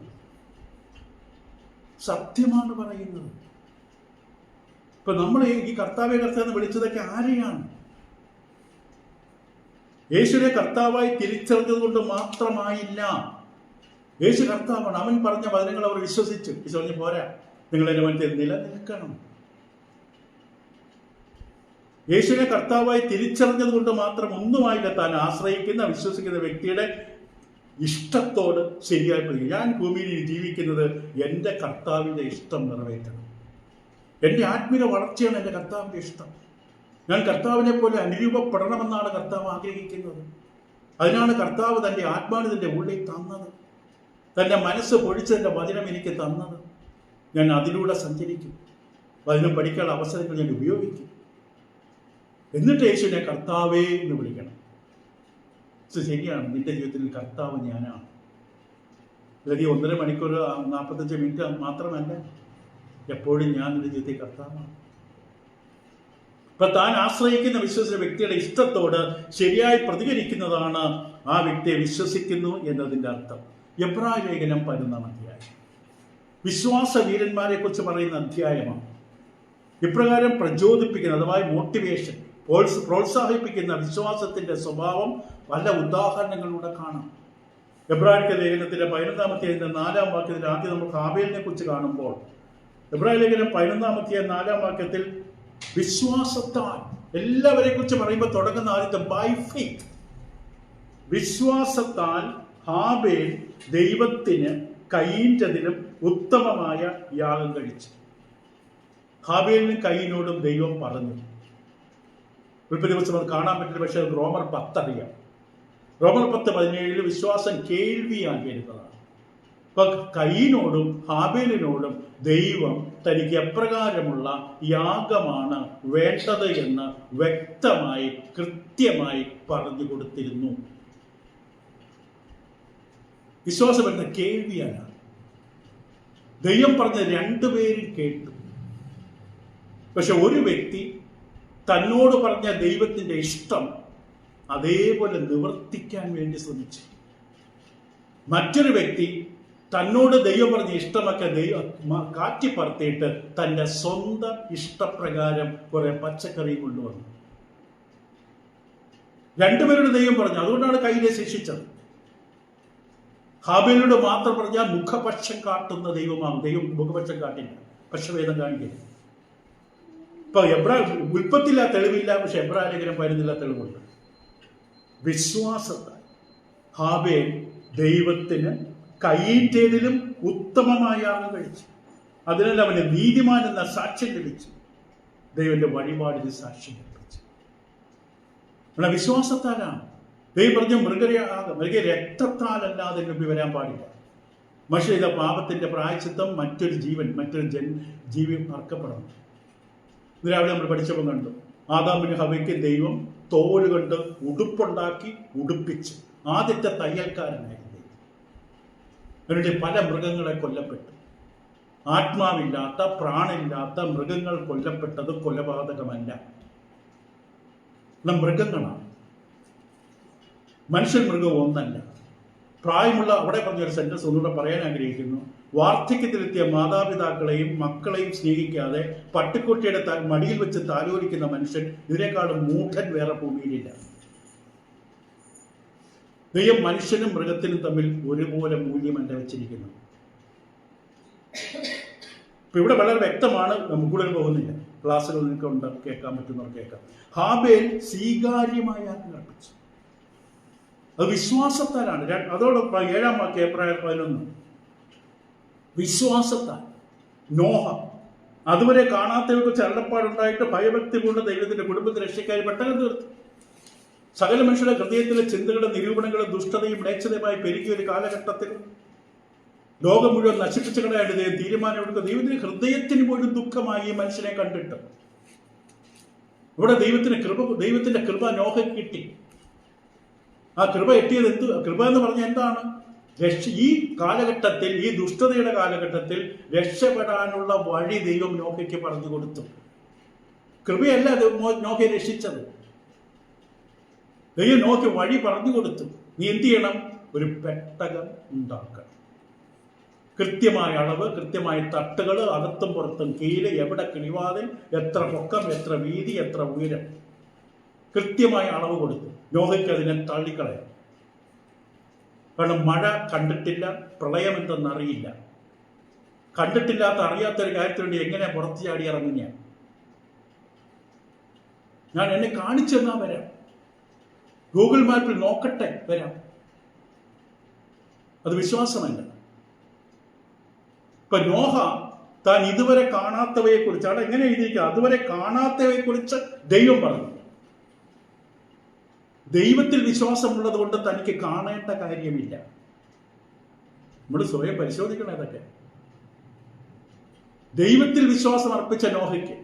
സത്യമാണ് പറയുന്നത്. ഇപ്പൊ നമ്മൾ ഈ കർത്താവെ കർത്താവെന്ന് വിളിച്ചതൊക്കെ ആരെയാണ്? യേശുവിനെ കർത്താവായി തിരിച്ചറിഞ്ഞത് കൊണ്ട് മാത്രമായില്ല. യേശു കർത്താവാണ്. അവൻ പറഞ്ഞ വചനങ്ങൾ അവർ വിശ്വസിച്ചു. വിശ്വസിച്ച് പോരാ, നിങ്ങൾ എന്റെ മധ്യത്തിൽ നിലനിൽക്കണം. യേശുവിനെ കർത്താവായി തിരിച്ചറിഞ്ഞത് കൊണ്ട് മാത്രം ഒന്നുമായില്ല താൻ ആശ്രയിക്കുന്ന, വിശ്വസിക്കുന്ന വ്യക്തിയുടെ ഇഷ്ടത്തോട് ശരിയായി പഠിക്കും. ഞാൻ ഭൂമിയിൽ ജീവിക്കുന്നത് എൻ്റെ കർത്താവിൻ്റെ ഇഷ്ടം നിറവേറ്റണം. എൻ്റെ ആത്മീയ വളർച്ചയാണ് എൻ്റെ കർത്താവിൻ്റെ ഇഷ്ടം. ഞാൻ കർത്താവിനെ പോലെ അനുരൂപപ്പെടണമെന്നാണ് കർത്താവ് ആഗ്രഹിക്കുന്നത്. അതിനാണ് കർത്താവ് തൻ്റെ ആത്മാവിന്റെ ഉള്ളിൽ തന്നത്, തൻ്റെ മനസ്സ് പൊഴിച്ചതിൻ്റെ വചനം എനിക്ക് തന്നത്. ഞാൻ അതിലൂടെ സഞ്ചരിക്കും, വചനം പഠിക്കാനുള്ള അവസരങ്ങൾ ഞാൻ ഉപയോഗിക്കും. എന്നിട്ട് യേശുവിനെ കർത്താവേ എന്ന് വിളിക്കണം. ശരിയാണ്, നിന്റെ ജീവിതത്തിൽ കർത്താവ് ഞാനാണ്. അതായത് 1.5 മണിക്കൂർ 45 മിനിറ്റ് മാത്രമല്ല, എപ്പോഴും ഞാൻ നിന്റെ ജീവിതത്തിൽ കർത്താവാണ്. ഇപ്പൊ താൻ ആശ്രയിക്കുന്ന വിശ്വസിച്ച വ്യക്തിയുടെ ഇഷ്ടത്തോട് ശരിയായി പ്രതികരിക്കുന്നതാണ് ആ വ്യക്തിയെ വിശ്വസിക്കുന്നു എന്നതിൻ്റെ അർത്ഥം. എബ്രായ ലേഖനം 11-ാം അധ്യായം വിശ്വാസ വീരന്മാരെ കുറിച്ച് പറയുന്ന അധ്യായമാണ്. ഇപ്രകാരം പ്രചോദിപ്പിക്കുന്ന അഥവാ മോട്ടിവേഷൻ, പ്രോത്സാഹിപ്പിക്കുന്ന വിശ്വാസത്തിന്റെ സ്വഭാവം പല ഉദാഹരണങ്ങളിലൂടെ കാണാം. എബ്രായ ലേഖനത്തിന്റെ 11-ാം അധ്യായത്തിന്റെ 4-ാം വാക്യത്തിൽ ആദ്യം നമുക്ക് ഹാബേലിനെ കുറിച്ച് കാണുമ്പോൾ, എബ്രായ ലേഖനം 11-ാം അധ്യായം 4-ാം വാക്യത്തിൽ വിശ്വാസത്താൽ, എല്ലാവരെ കുറിച്ച് പറയുമ്പോൾ തുടങ്ങുന്ന ആദ്യത്തെ ബൈ ഫെയ്ത്ത്, വിശ്വാസത്താൽ ഹാബേൽ ദൈവത്തിന് കയീൻ്റെതിലും ഉത്തമമായ യാഗം കഴിച്ചു. ഹാബേലിനും കയീനോടും ദൈവം പറഞ്ഞു. ഉൽപ്പത്തി ദിവസം അത് കാണാൻ പറ്റില്ല, പക്ഷേ അത് റോമർ 10 അറിയാം. റോമർ 10:17 വിശ്വാസം കേൾവിയാകേണ്ടതാണ്. അപ്പൊ കയീനോടും ഹാബേലിനോടും ദൈവം തനിക്ക് എപ്രകാരമുള്ള യാഗമാണ് വേണ്ടത് എന്ന് വ്യക്തമായി കൃത്യമായി പറഞ്ഞു കൊടുത്തിരുന്നു. വിശ്വാസം എന്ന കേൾവിയാണ്. ദൈവം പറഞ്ഞ 2 പേരും കേട്ടു. പക്ഷെ ഒരു വ്യക്തി തന്നോട് പറഞ്ഞ ദൈവത്തിന്റെ ഇഷ്ടം അതേപോലെ നിവർത്തിക്കാൻ വേണ്ടി ശ്രമിച്ചു. മറ്റൊരു വ്യക്തി തന്നോട് ദൈവം പറഞ്ഞ ഇഷ്ടമൊക്കെ കാറ്റിപ്പറത്തിയിട്ട് തന്റെ സ്വന്തം ഇഷ്ടപ്രകാരം കുറെ പച്ചക്കറി കൊണ്ടുവന്നു. 2 പേരോട് ദൈവം പറഞ്ഞു. അതുകൊണ്ടാണ് കയീനെ ശിക്ഷിച്ചത്. ഹാബേലിനോട് മാത്രം പറഞ്ഞാൽ മുഖപക്ഷം കാട്ടുന്ന ദൈവമാണ്. ദൈവം മുഖപക്ഷം കാട്ടില്ല, പക്ഷഭേദം കാണിക്കില്ല. ഇപ്പൊ ഉൽപ്പത്തില്ല തെളിവില്ല, പക്ഷെ എബ്രായ ലേഖനം 11 തെളിവുണ്ട്. വിശ്വാസത്താൽ ഹാബേൽ ദൈവത്തിന് കയീൻ്റേതിലും ഉത്തമമായ യാഗം കഴിച്ചു. അതിനാൽ അവന് നീതിമാൻ എന്ന സാക്ഷ്യം ലഭിച്ചു. ദൈവന്റെ വഴിപാടിന് സാക്ഷ്യം ലഭിച്ചു. എന്നാൽ വിശ്വാസത്താലാണ്. ദൈവം പറഞ്ഞ മൃഗ രക്തത്താലല്ലാതെ നബി വരാൻ പാടില്ല. പക്ഷേ ഇത് പാപത്തിന്റെ പ്രായശ്ചിത്തം മറ്റൊരു ജീവി അർക്കപ്പെടണം. ഇത് രാവിലെ നമ്മൾ പഠിച്ചപ്പോൾ കണ്ടു. ആദാമിന് ഹവയ്ക്ക് ദൈവം തോല് കൊണ്ട് ഉടുപ്പുണ്ടാക്കി ഉടുപ്പിച്ചു. ആദ്യത്തെ തയ്യൽക്കാരനായിരുന്നു ദൈവം. അതിനുവേണ്ടി പല മൃഗങ്ങളെ കൊല്ലപ്പെട്ടു. ആത്മാവില്ലാത്ത പ്രാണില്ലാത്ത മൃഗങ്ങൾ കൊല്ലപ്പെട്ടത് കൊലപാതകമല്ല, മൃഗങ്ങളാണ്. മനുഷ്യൻ മൃഗവും ഒന്നല്ല. പ്രായമുള്ള അവിടെ പറഞ്ഞൊരു സെന്റൻസ് ഒന്നുകൂടെ പറയാൻ ആഗ്രഹിക്കുന്നു. വാർദ്ധക്യത്തിലെത്തിയ മാതാപിതാക്കളെയും മക്കളെയും സ്നേഹിക്കാതെ പട്ടിക്കുട്ടിയുടെ മടിയിൽ വെച്ച് താലോലിക്കുന്ന മനുഷ്യൻ ഇതിനേക്കാളും മൂഢൻ വേറെ ഭൂമിയിലില്ല. ദൈവം മനുഷ്യനും മൃഗത്തിനും തമ്മിൽ ഒരുപോലെ മൂല്യമല്ല വെച്ചിരിക്കുന്നു. ഇപ്പൊ ഇവിടെ വളരെ വ്യക്തമാണ്. നമുക്ക് കൂടുതൽ പോകുന്നില്ല. ക്ലാസ്സുകൾ നിങ്ങൾക്ക് കേൾക്കാൻ പറ്റുന്നവർ കേൾക്കാം. ഹാബേൽ സ്വീകാര്യമായ അർപ്പിച്ചു. അത് വിശ്വാസത്താലാണ്. അതോടൊപ്പം 7-ാം വാക്യം എബ്രായർ 11. വിശ്വാസത്താൽ നോഹ അതുവരെ കാണാത്തവർക്ക് അരുളപ്പാടുണ്ടായിട്ട് ഭയഭക്തി കൊണ്ട് ദൈവത്തിന്റെ കുടുംബത്തെ രക്ഷിക്കായി പെട്ടെന്ന് തീർത്തു. സകല മനുഷ്യരുടെ ഹൃദയത്തിലെ ചിന്തകളും നിരൂപണങ്ങളും ദുഷ്ടതയും മ്ലേച്ഛതയുമായി പെരുകിയ ഒരു കാലഘട്ടത്തിൽ ലോകം മുഴുവൻ നശിപ്പിച്ചു കളയാണ്ട് ദൈവം തീരുമാനമെടുക്കുക. ദൈവത്തിന്റെ ഹൃദയത്തിന് പോലും ദുഃഖമായി ഈ മനുഷ്യനെ കണ്ടിട്ട് ഇവിടെ ദൈവത്തിന്റെ കൃപ നോഹയ്ക്ക് കിട്ടി. ആ കൃപ എത്തിയത് കൃപ എന്ന് പറഞ്ഞാൽ എന്താണ്? ഈ കാലഘട്ടത്തിൽ, ഈ ദുഷ്ടതയുടെ കാലഘട്ടത്തിൽ രക്ഷപ്പെടാനുള്ള വഴി ദൈവം നോഹയ്ക്ക് പറഞ്ഞു കൊടുത്തു. കൃപയല്ല നോഹയെ രക്ഷിച്ചത്. ദൈവം നോഹയ്ക്ക് വഴി പറഞ്ഞു കൊടുത്തു. നീ എന്ത് ചെയ്യണം? ഒരു പെട്ടകം ഉണ്ടാക്കണം. കൃത്യമായ അളവ്, കൃത്യമായ തട്ടുകൾ, അകത്തും പുറത്തും കീല്, എവിടെ കിളിവാതിൽ, എത്ര പൊക്കം, എത്ര വീതി, എത്ര ഉയരം, കൃത്യമായ അളവ് കൊടുത്തു. നോഹയ്ക്ക് അതിനെ തള്ളിക്കളയാം. കാരണം മഴ കണ്ടിട്ടില്ല, പ്രളയം എന്തെന്നറിയില്ല. കണ്ടിട്ടില്ലാത്ത അറിയാത്തൊരു കാര്യത്തിന് വേണ്ടി എങ്ങനെ പുറത്തു ചാടി ഇറങ്ങുക? ഞാൻ എന്നെ കാണിച്ചു തന്നാ വരാം, ഗൂഗിൾ മാപ്പിൽ നോക്കട്ടെ വരാം. അത് വിശ്വാസമല്ല. ഇപ്പൊ നോഹ താൻ ഇതുവരെ കാണാത്തവയെ കുറിച്ച്, അവിടെ എങ്ങനെ എഴുതിയിരിക്കുക? അതുവരെ കാണാത്തവയെ കുറിച്ച് ദൈവം പറഞ്ഞു. ദൈവത്തിൽ വിശ്വാസമുള്ളത് കൊണ്ട് തനിക്ക് കാണേണ്ട കാര്യമില്ല. നമ്മൾ സ്വയം പരിശോധിക്കണം. ഇതൊക്കെ ദൈവത്തിൽ വിശ്വാസം അർപ്പിച്ച നോഹയ്ക്ക്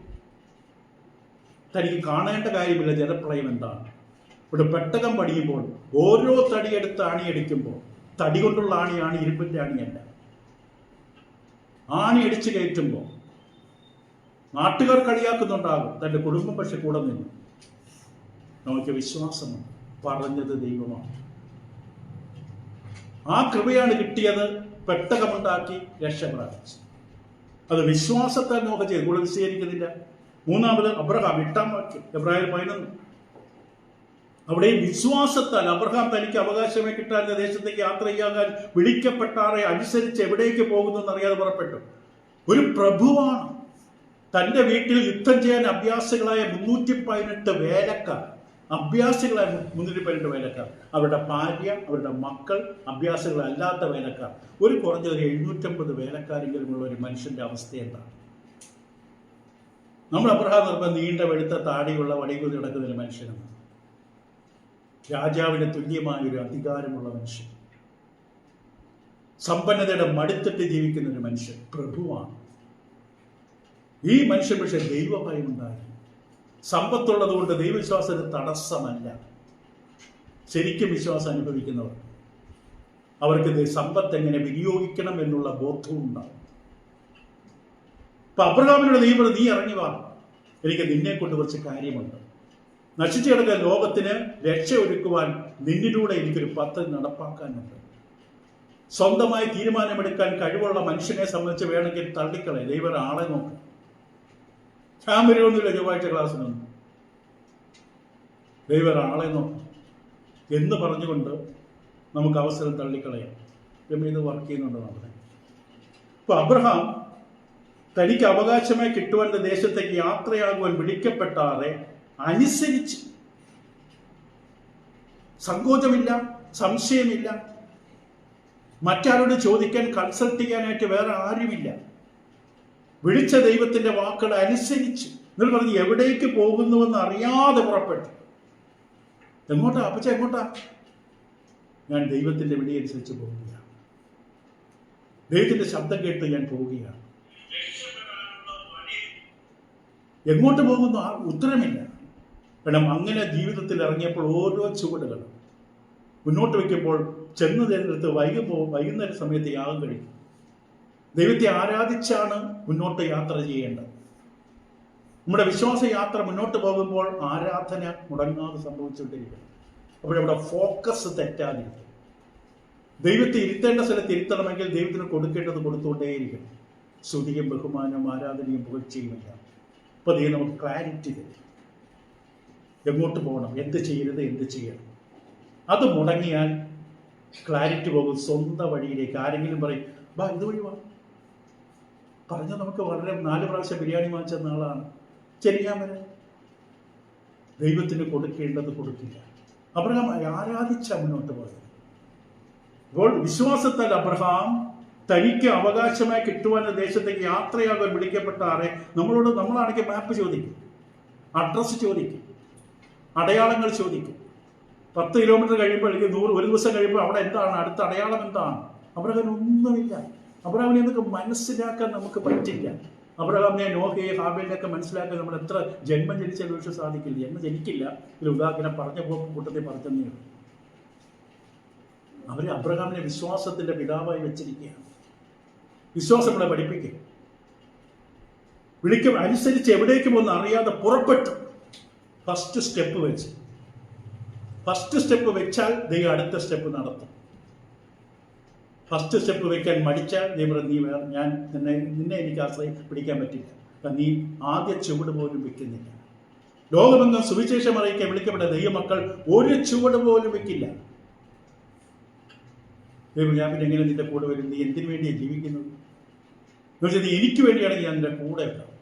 തനിക്ക് കാണേണ്ട കാര്യമില്ല. ജലപ്രളയം എന്താണ്? ഇവിടെ പെട്ടകം പണിയുമ്പോൾ ഓരോ തടിയെടുത്ത് ആണിയടിക്കുമ്പോൾ തടി കൊണ്ടുള്ള ആണിയാണ്, ഇരുമ്പിന്റെ ആണിയല്ല. ആണി അടിച്ചു കയറ്റുമ്പോൾ നാട്ടുകാർ കളിയാക്കുന്നുണ്ടാകും, തന്റെ കുടുംബം പക്ഷെ കൂടെ നിന്നു. നമുക്ക് വിശ്വാസമാണ്, പറഞ്ഞത് ദൈവമാണ്. ആ കൃപയാണ് കിട്ടിയത്. പെട്ടകമുണ്ടാക്കി രക്ഷ പ്രാപിച്ചു. അത് വിശ്വാസത്താൽ നോഹ ചെയ്ത്. കൂടെ വിശദീകരിക്കുന്നില്ല. മൂന്നാമത് അബ്രഹാം, 8-ാം വാക്യം എബ്രായർ 11. അവിടെ വിശ്വാസത്താൽ അബ്രഹാം തനിക്ക് അവകാശമായി കിട്ടാത്ത ദേശത്തേക്ക് യാത്ര ചെയ്യാൻ വിളിക്കപ്പെട്ടാറെ അനുസരിച്ച് എവിടേക്ക് പോകുന്നു എന്നറിയാതെ പുറപ്പെട്ടു. ഒരു പ്രഭുവാണ്. തന്റെ വീട്ടിൽ യുദ്ധം ചെയ്യാൻ അഭ്യാസികളായ 318 വേലക്കാർ അഭ്യാസികളായ 312 വേലക്കാർ, അവരുടെ ഭാര്യ, അവരുടെ മക്കൾ, അഭ്യാസികളല്ലാത്ത വേലക്കാർ, ഒരു കുറഞ്ഞൊരു 750 വേലക്കാരെങ്കിലുമുള്ള ഒരു മനുഷ്യന്റെ അവസ്ഥ എന്താണ്? നമ്മൾ അബ്രഹാം നിർബന്ധം നീണ്ട വെളുത്ത താടിയുള്ള വടികുതി നടക്കുന്ന ഒരു മനുഷ്യനാണ്. രാജാവിന് തുല്യമായ ഒരു അധികാരമുള്ള മനുഷ്യൻ, സമ്പന്നതയുടെ മടുത്തിട്ട് ജീവിക്കുന്ന ഒരു മനുഷ്യൻ, പ്രഭുവാണ്. ഈ മനുഷ്യൻ പക്ഷെ ദൈവഭയം ഉണ്ടായി. സമ്പത്തുള്ളത് കൊണ്ട് ദൈവവിശ്വാസത്തിന് തടസ്സമല്ല. ശരിക്കും വിശ്വാസം അനുഭവിക്കുന്നവർ, അവർക്ക് സമ്പത്ത് എങ്ങനെ വിനിയോഗിക്കണം എന്നുള്ള ബോധവും ഉണ്ടാവും. അപ്പൊ അബ്രഹാമിനോട് ദൈവം, നീ ഇറങ്ങി വാ, എനിക്ക് നിന്നെ കൊണ്ട് കുറച്ച് കാര്യമുണ്ട്. നശിച്ചു കിടക്കുന്ന ലോകത്തിന് രക്ഷ ഒരുക്കുവാൻ നിന്നിലൂടെ എനിക്കൊരു പദ്ധതി നടപ്പാക്കാനുണ്ട്. സ്വന്തമായി തീരുമാനമെടുക്കാൻ കഴിവുള്ള മനുഷ്യനെ സംബന്ധിച്ച് വേണമെങ്കിൽ തള്ളിക്കളെ, ദൈവം ആളെ നോക്കും. ഞാൻ വരുമൊന്നുമില്ല ചൊവ്വാഴ്ച ക്ലാസ്സിനൊന്നും, ദൈവം ആളെ നോക്കും എന്ന് പറഞ്ഞുകൊണ്ട് നമുക്ക് അവസരം തള്ളിക്കളയാം. ഇത് വർക്ക് ചെയ്യുന്നുണ്ട് നമ്മളെ. ഇപ്പൊ അബ്രഹാം തനിക്ക് അവകാശമായി കിട്ടുവാൻ്റെ ദേശത്തേക്ക് യാത്രയാകുവാൻ വിളിക്കപ്പെട്ടാറെ അനുസരിച്ച്, സങ്കോചമില്ല, സംശയമില്ല, മറ്റാരോട് ചോദിക്കാൻ കൺസൾട്ട് ചെയ്യാനായിട്ട് വേറെ ആരുമില്ല. വിളിച്ച ദൈവത്തിന്റെ വാക്കുകൾ അനുസരിച്ച് നിങ്ങൾ പറഞ്ഞ് എവിടേക്ക് പോകുന്നുവെന്ന് അറിയാതെ പുറപ്പെട്ടു. എങ്ങോട്ടാ അപ്പച്ച, എങ്ങോട്ടാ? ഞാൻ ദൈവത്തിന്റെ വിളി അനുസരിച്ച് പോവുകയാണ്, ദൈവത്തിന്റെ ശബ്ദം കേട്ട് ഞാൻ പോവുകയാണ്. എങ്ങോട്ട് പോകുന്നു ആ ഉത്തരമില്ല. കാരണം അങ്ങനെ ജീവിതത്തിൽ ഇറങ്ങിയപ്പോൾ ഓരോ ചുവടുകളും മുന്നോട്ട് വയ്ക്കുമ്പോൾ ചെന്ന് നേരിട്ട് വൈകുന്നേര സമയത്ത് യാഗം കഴിക്കും. ദൈവത്തെ ആരാധിച്ചാണ് മുന്നോട്ട് യാത്ര ചെയ്യേണ്ടത്. നമ്മുടെ വിശ്വാസ യാത്ര മുന്നോട്ട് പോകുമ്പോൾ ആരാധന മുടങ്ങാതെ സംഭവിച്ചുകൊണ്ടിരിക്കണം. അപ്പോഴവിടെ ഫോക്കസ് തെറ്റാതിരിക്കും. ദൈവത്തെ ഇരുത്തേണ്ട സ്ഥലത്ത് ഇരുത്തണമെങ്കിൽ ദൈവത്തിന് കൊടുക്കേണ്ടത് കൊടുത്തുകൊണ്ടേയിരിക്കണം. സ്തുതിയും ബഹുമാനവും ആരാധനയും പുകഴ്ചയുമില്ല. അപ്പൊ ദൈവം നമുക്ക് ക്ലാരിറ്റി തരും. എങ്ങോട്ട് പോകണം, എന്ത് ചെയ്യരുത്, എന്ത് ചെയ്യണം. അത് മുടങ്ങിയാൽ ക്ലാരിറ്റി പോകും സ്വന്തം വഴിയിലേക്ക്. ആരെങ്കിലും പറയും, ബാ ഇതുവഴി വാ, പറഞ്ഞാൽ നമുക്ക് വളരെ 4 പ്രാവശ്യം ബിരിയാണി വാങ്ങിച്ച ആളാണ്, ചെയ്യാൻ വരെ ദൈവത്തിന് കൊടുക്കേണ്ടത് കൊടുക്കില്ല. അബ്രഹാം ആരാധിച്ച മുന്നോട്ട് പോയത്. അപ്പോൾ വിശ്വാസത്താൽ അബ്രഹാം തനിക്ക് അവകാശമായി കിട്ടുവാൻ ദേശത്തേക്ക് യാത്രയാകാൻ വിളിക്കപ്പെട്ടാറെ നമ്മളാണെങ്കിൽ മാപ്പ് ചോദിക്കും, അഡ്രസ്സ് ചോദിക്കും, അടയാളങ്ങൾ ചോദിക്കും. 10 കിലോമീറ്റർ കഴിയുമ്പോൾ അല്ലെങ്കിൽ 100 ഒരു ദിവസം കഴിയുമ്പോൾ അവിടെ എന്താണ് അടുത്ത അടയാളം, എന്താണ്? അബ്രഹാമിന് ഒന്നുമില്ല. അബ്രഹാമിനെ എന്നൊക്കെ മനസ്സിലാക്കാൻ നമുക്ക് പറ്റില്ല. അബ്രഹാമിനെ, നോഹയെ, ഹാബേലിനെയൊക്കെ മനസ്സിലാക്കാൻ നമ്മൾ എത്ര ജന്മം ജനിച്ചാൽ പക്ഷെ സാധിക്കില്ല. ജന്മം ജനിക്കില്ല. ഇതിൽ ഉദാഹരണം പറഞ്ഞ കൂട്ടത്തിൽ പറഞ്ഞേ. അവര് അബ്രഹാമിനെ വിശ്വാസത്തിന്റെ പിതാവായി വെച്ചിരിക്കുകയാണ്. വിശ്വാസം നമ്മളെ പഠിപ്പിക്കുക. അനുസരിച്ച് എവിടേക്ക് പോകുന്ന അറിയാതെ പുറപ്പെട്ടു. ഫസ്റ്റ് സ്റ്റെപ്പ് വെച്ചാൽ ദൈവം അടുത്ത സ്റ്റെപ്പ് നടത്തും. ഫസ്റ്റ് സ്റ്റെപ്പ് വെക്കാൻ മടിച്ചാൽ ദൈവം, ഞാൻ നിന്നെ എനിക്ക് പിടിക്കാൻ പറ്റില്ല, നീ ആദ്യ ചുവട് പോലും വെക്കുന്നില്ല. ലോകമെങ്ങും സുവിശേഷം അറിയിക്കാൻ വിളിക്കപ്പെട്ട ദൈവമക്കൾ ഒരു ചുവട് പോലും വെക്കില്ല. ദൈവം, ഞാൻ പിന്നെ എങ്ങനെ നിന്റെ കൂടെ വരും? നീ എന്തിനു വേണ്ടിയാണ് ജീവിക്കുന്നത്? നീ എനിക്ക് വേണ്ടിയാണെങ്കിൽ ഞാൻ നിന്റെ കൂടെ ഉണ്ടാവും.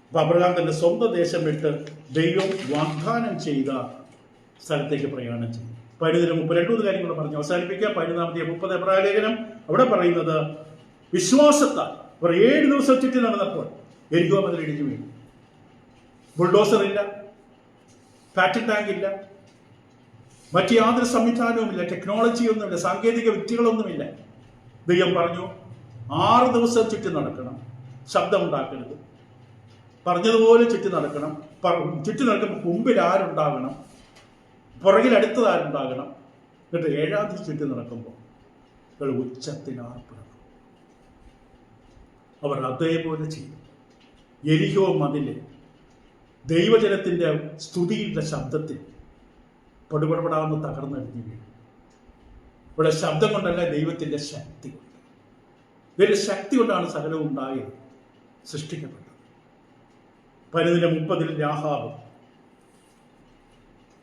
അപ്പൊ അബ്രഹാം തന്റെ സ്വന്തം ദേശം വിട്ട് ദൈവം വാഗ്ദാനം ചെയ്ത സ്ഥലത്തേക്ക് പ്രയാണം ചെയ്തു. 12 കാര്യങ്ങൾ പറഞ്ഞ് അവസാനിപ്പിക്കുക. 30 എബ്രായ ലേഖനം അവിടെ പറയുന്നത്, വിശ്വാസത്താൽ അവർ 7 ദിവസം ചുറ്റി നടന്നപ്പോൾ എരിഹോ മതിൽ ഇടിഞ്ഞു വീണു. ബുൾഡോസർ ഇല്ല, ഫാക്ടറി ടാങ്ക് ഇല്ല, മറ്റു യാതൊരു സംവിധാനവുമില്ല, ടെക്നോളജിയൊന്നുമില്ല, സാങ്കേതിക വിദ്യകളൊന്നുമില്ല. ദൈവം പറഞ്ഞു 6 ദിവസം ചുറ്റി നടക്കണം, ശബ്ദമുണ്ടാക്കരുത്, പറഞ്ഞതുപോലെ ചുറ്റി നടക്കണം. ചുറ്റി നടക്കുമ്പോൾ മുമ്പിൽ ആരുണ്ടാകണം, പുറകിൽ അടുത്തത് ആരുണ്ടാകണം. എന്നിട്ട് 7-ാം ദിവസം ചുറ്റി നടക്കുമ്പോൾ ഉച്ചത്തിൽ ആർപ്പിടണം. അവർ അതേപോലെ ചെയ്തു. എരിഹോ മതില് ദൈവജനത്തിന്റെ സ്തുതിയുടെ ശബ്ദത്തിൽ പടുപടപടാന്ന് തകർന്നടിഞ്ഞു വീണു. ഇവിടെ ശബ്ദം കൊണ്ടല്ല, ദൈവത്തിന്റെ ശക്തി കൊണ്ട്. ഇതിന്റെ ശക്തി കൊണ്ടാണ് സകലവും ഉണ്ടായത്, സൃഷ്ടിക്കപ്പെട്ടത്. 12:30 രാഹാബ്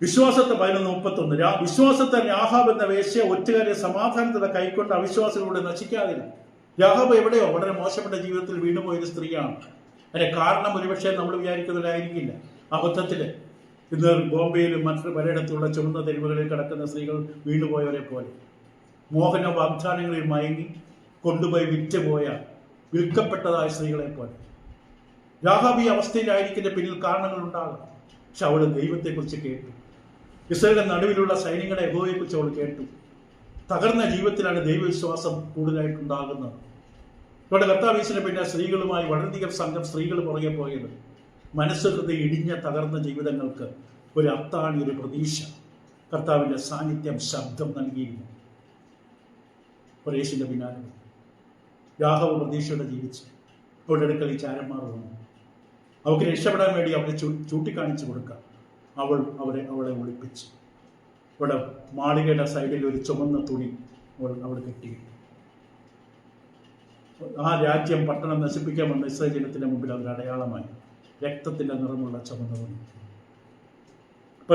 വിശ്വാസത്തെ 11:31 വിശ്വാസത്തെ രാഹാബ് എന്ന വേശ്യ ഒറ്റുകാരെ സമാധാനത്തോടെ കൈക്കൊണ്ട് അവിശ്വാസികളുടെ നശിക്കാതില്ല. രാഹാബ് എവിടെയോ വളരെ മോശപ്പെട്ട ജീവിതത്തിൽ വീണുപോയൊരു സ്ത്രീയാണ്. അതിന്റെ കാരണം ഒരുപക്ഷെ നമ്മൾ വിചാരിക്കുന്നവരായിരിക്കില്ല. അബദ്ധത്തിൽ ഇന്ന് ബോംബെയിലും മറ്റു പലയിടത്തുള്ള ചുവന്ന തെരുവുകളിൽ കിടക്കുന്ന സ്ത്രീകൾ വീണുപോയവരെ പോലെ, മോഹന വാഗ്ദാനങ്ങളിൽ മയങ്ങി കൊണ്ടുപോയി വിൽക്കപ്പെട്ടതായ സ്ത്രീകളെ പോലെ. രാഹാബ് ഈ അവസ്ഥയിലായിരിക്കുന്ന പിന്നിൽ കാരണങ്ങളുണ്ടാകാം. പക്ഷെ അവൾ ദൈവത്തെക്കുറിച്ച് കേട്ടു. ഇസ്രായേലിന്റെ നടുവിലുള്ള സൈന്യങ്ങളെ യഹോവയെക്കുറിച്ച് അവൾ കേട്ടു. തകർന്ന ജീവിതത്തിലാണ് ദൈവവിശ്വാസം കൂടുതലായിട്ടുണ്ടാകുന്നത്. ഇവിടെ കർത്താവീശിനെ പിന്നെ സ്ത്രീകളുമായി വളരെയധികം സംഘം സ്ത്രീകൾ പുറകെ പോയത് മനസ്സുഹൃദയ ഇടിഞ്ഞ തകർന്ന ജീവിതങ്ങൾക്ക് ഒരു അത്താണി, ഒരു പ്രതീക്ഷ, കർത്താവിൻ്റെ സാന്നിധ്യം, ശബ്ദം നൽകിയിരുന്നു. യേശുവിൻ്റെ പിന്നാലെ രാഘവ് പ്രതീക്ഷയോടെ ജീവിച്ചു. അവരുടെ അടുക്കൽ ഈ ചാരന്മാർ വന്നു. അവർക്ക് രക്ഷപ്പെടാൻ വേണ്ടി അവരെ ചൂണ്ടിക്കാണിച്ചു കൊടുക്കാം. അവളെ ഒളിപ്പിച്ചു. ഇവിടെ മാളികയുടെ സൈഡിൽ ഒരു ചുമന്ന തുണി അവൾ കെട്ടിയിട്ടു. ആ രാജ്യം, പട്ടണം നശിപ്പിക്കാൻ വന്ന ഇസ്രായേൽ ജനത്തിന്റെ മുമ്പിൽ അതൊരു അടയാളമായി. രക്തത്തിന്റെ നിറമുള്ള ചുമന്ന തുണി. ഇപ്പൊ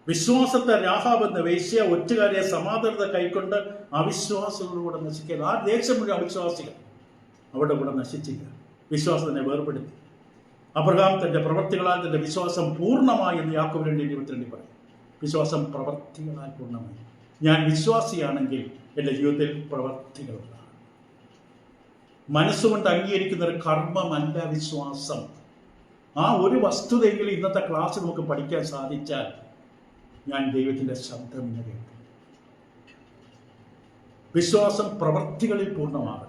വിശ്വാസത്തെ രാഹാബ് എന്ന വേശ്യ ഒറ്റുകാരിയെ സമാധാനത കൈക്കൊണ്ട് അവിശ്വാസികളോട് നശിക്കുക. ആ ദേശം മുഴുവൻ അവിശ്വാസികൾ അവിടെ കൂടെ നശിച്ചില്ല. വിശ്വാസത്തിനെ വേർപെടുത്തി. അബ്രഹാം തന്റെ പ്രവർത്തികളാൽ തന്റെ വിശ്വാസം പൂർണ്ണമായി എന്ന് യാക്കോബ് 2:22 പറയും. വിശ്വാസം പ്രവർത്തികളാൽ പൂർണ്ണമായി. ഞാൻ വിശ്വാസിയാണെങ്കിൽ എൻ്റെ ജീവിതത്തിൽ പ്രവർത്തികളുണ്ടാകും. മനസ്സുകൊണ്ട് അംഗീകരിക്കുന്ന ഒരു കർമ്മമല്ല വിശ്വാസം. ആ ഒരു വസ്തുതയെങ്കിലും ഇന്നത്തെ ക്ലാസ് നമുക്ക് പഠിക്കാൻ സാധിച്ചാൽ ഞാൻ ദൈവത്തിൻ്റെ ശബ്ദം ഇന്ന് കേട്ടു. വിശ്വാസം പ്രവർത്തികളിൽ പൂർണ്ണമാകണം.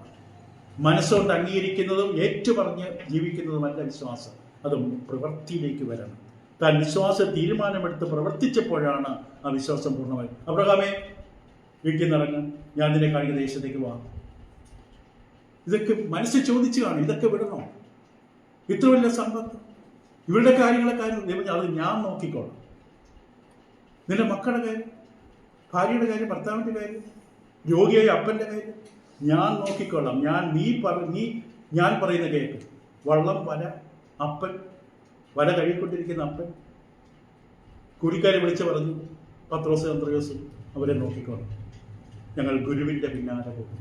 മനസ്സുകൊണ്ട് അംഗീകരിക്കുന്നതും ഏറ്റുപറഞ്ഞ് ജീവിക്കുന്നതുമല്ല വിശ്വാസം. അത് പ്രവൃത്തിയിലേക്ക് വരണം. താൻ വിശ്വാസ തീരുമാനമെടുത്ത് പ്രവർത്തിച്ചപ്പോഴാണ് ആ വിശ്വാസം പൂർണ്ണമായി. അബ്രഹാമേ, വീട്ടിൽ നിന്നിറങ്ങും, ഞാൻ നിന്നെ കാണിക്കുന്ന ദേശത്തേക്ക് വാ. ഇതൊക്കെ മനസ്സിൽ ചോദിച്ചു കാണും. ഇതൊക്കെ വിടണോ? ഇത്ര വലിയ സമ്പത്ത്, ഇവരുടെ കാര്യങ്ങളൊക്കെ അത് ഞാൻ നോക്കിക്കോളാം. നിന്റെ മക്കളുടെ കാര്യം, ഭാര്യയുടെ കാര്യം, ഭർത്താവിൻ്റെ കാര്യം, രോഗിയായ അപ്പൻ്റെ കാര്യം ഞാൻ നോക്കിക്കൊള്ളാം. ഞാൻ പറയുന്ന കേൾക്കും. വള്ളം, വല, അപ്പൻ, വല കഴുകിക്കൊണ്ടിരിക്കുന്ന അപ്പൻ, കുടിക്കാരെ വിളിച്ച് പറഞ്ഞു, പത്രോസ്, അന്ത്രയോസ് അവരെ നോക്കിക്കോളാം. ഞങ്ങൾ ഗുരുവിൻ്റെ പിന്നാലെ പോകും.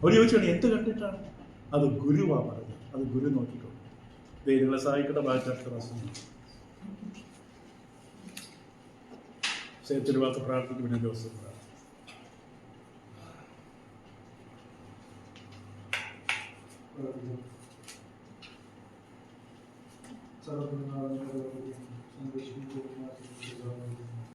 അവർ ചോദിച്ചാണ് എന്ത് കണ്ടിട്ടാണ്? അത് ഗുരുവാ പറഞ്ഞത്. അത് ഗുരു നോക്കിക്കോളും. ദൈവങ്ങളെ സഹായിക്കട്ടെ. സേവത്തിന് വാക്ക് പ്രാർത്ഥിക്കും. പിന്നെ ദിവസം സർവ്വനാമ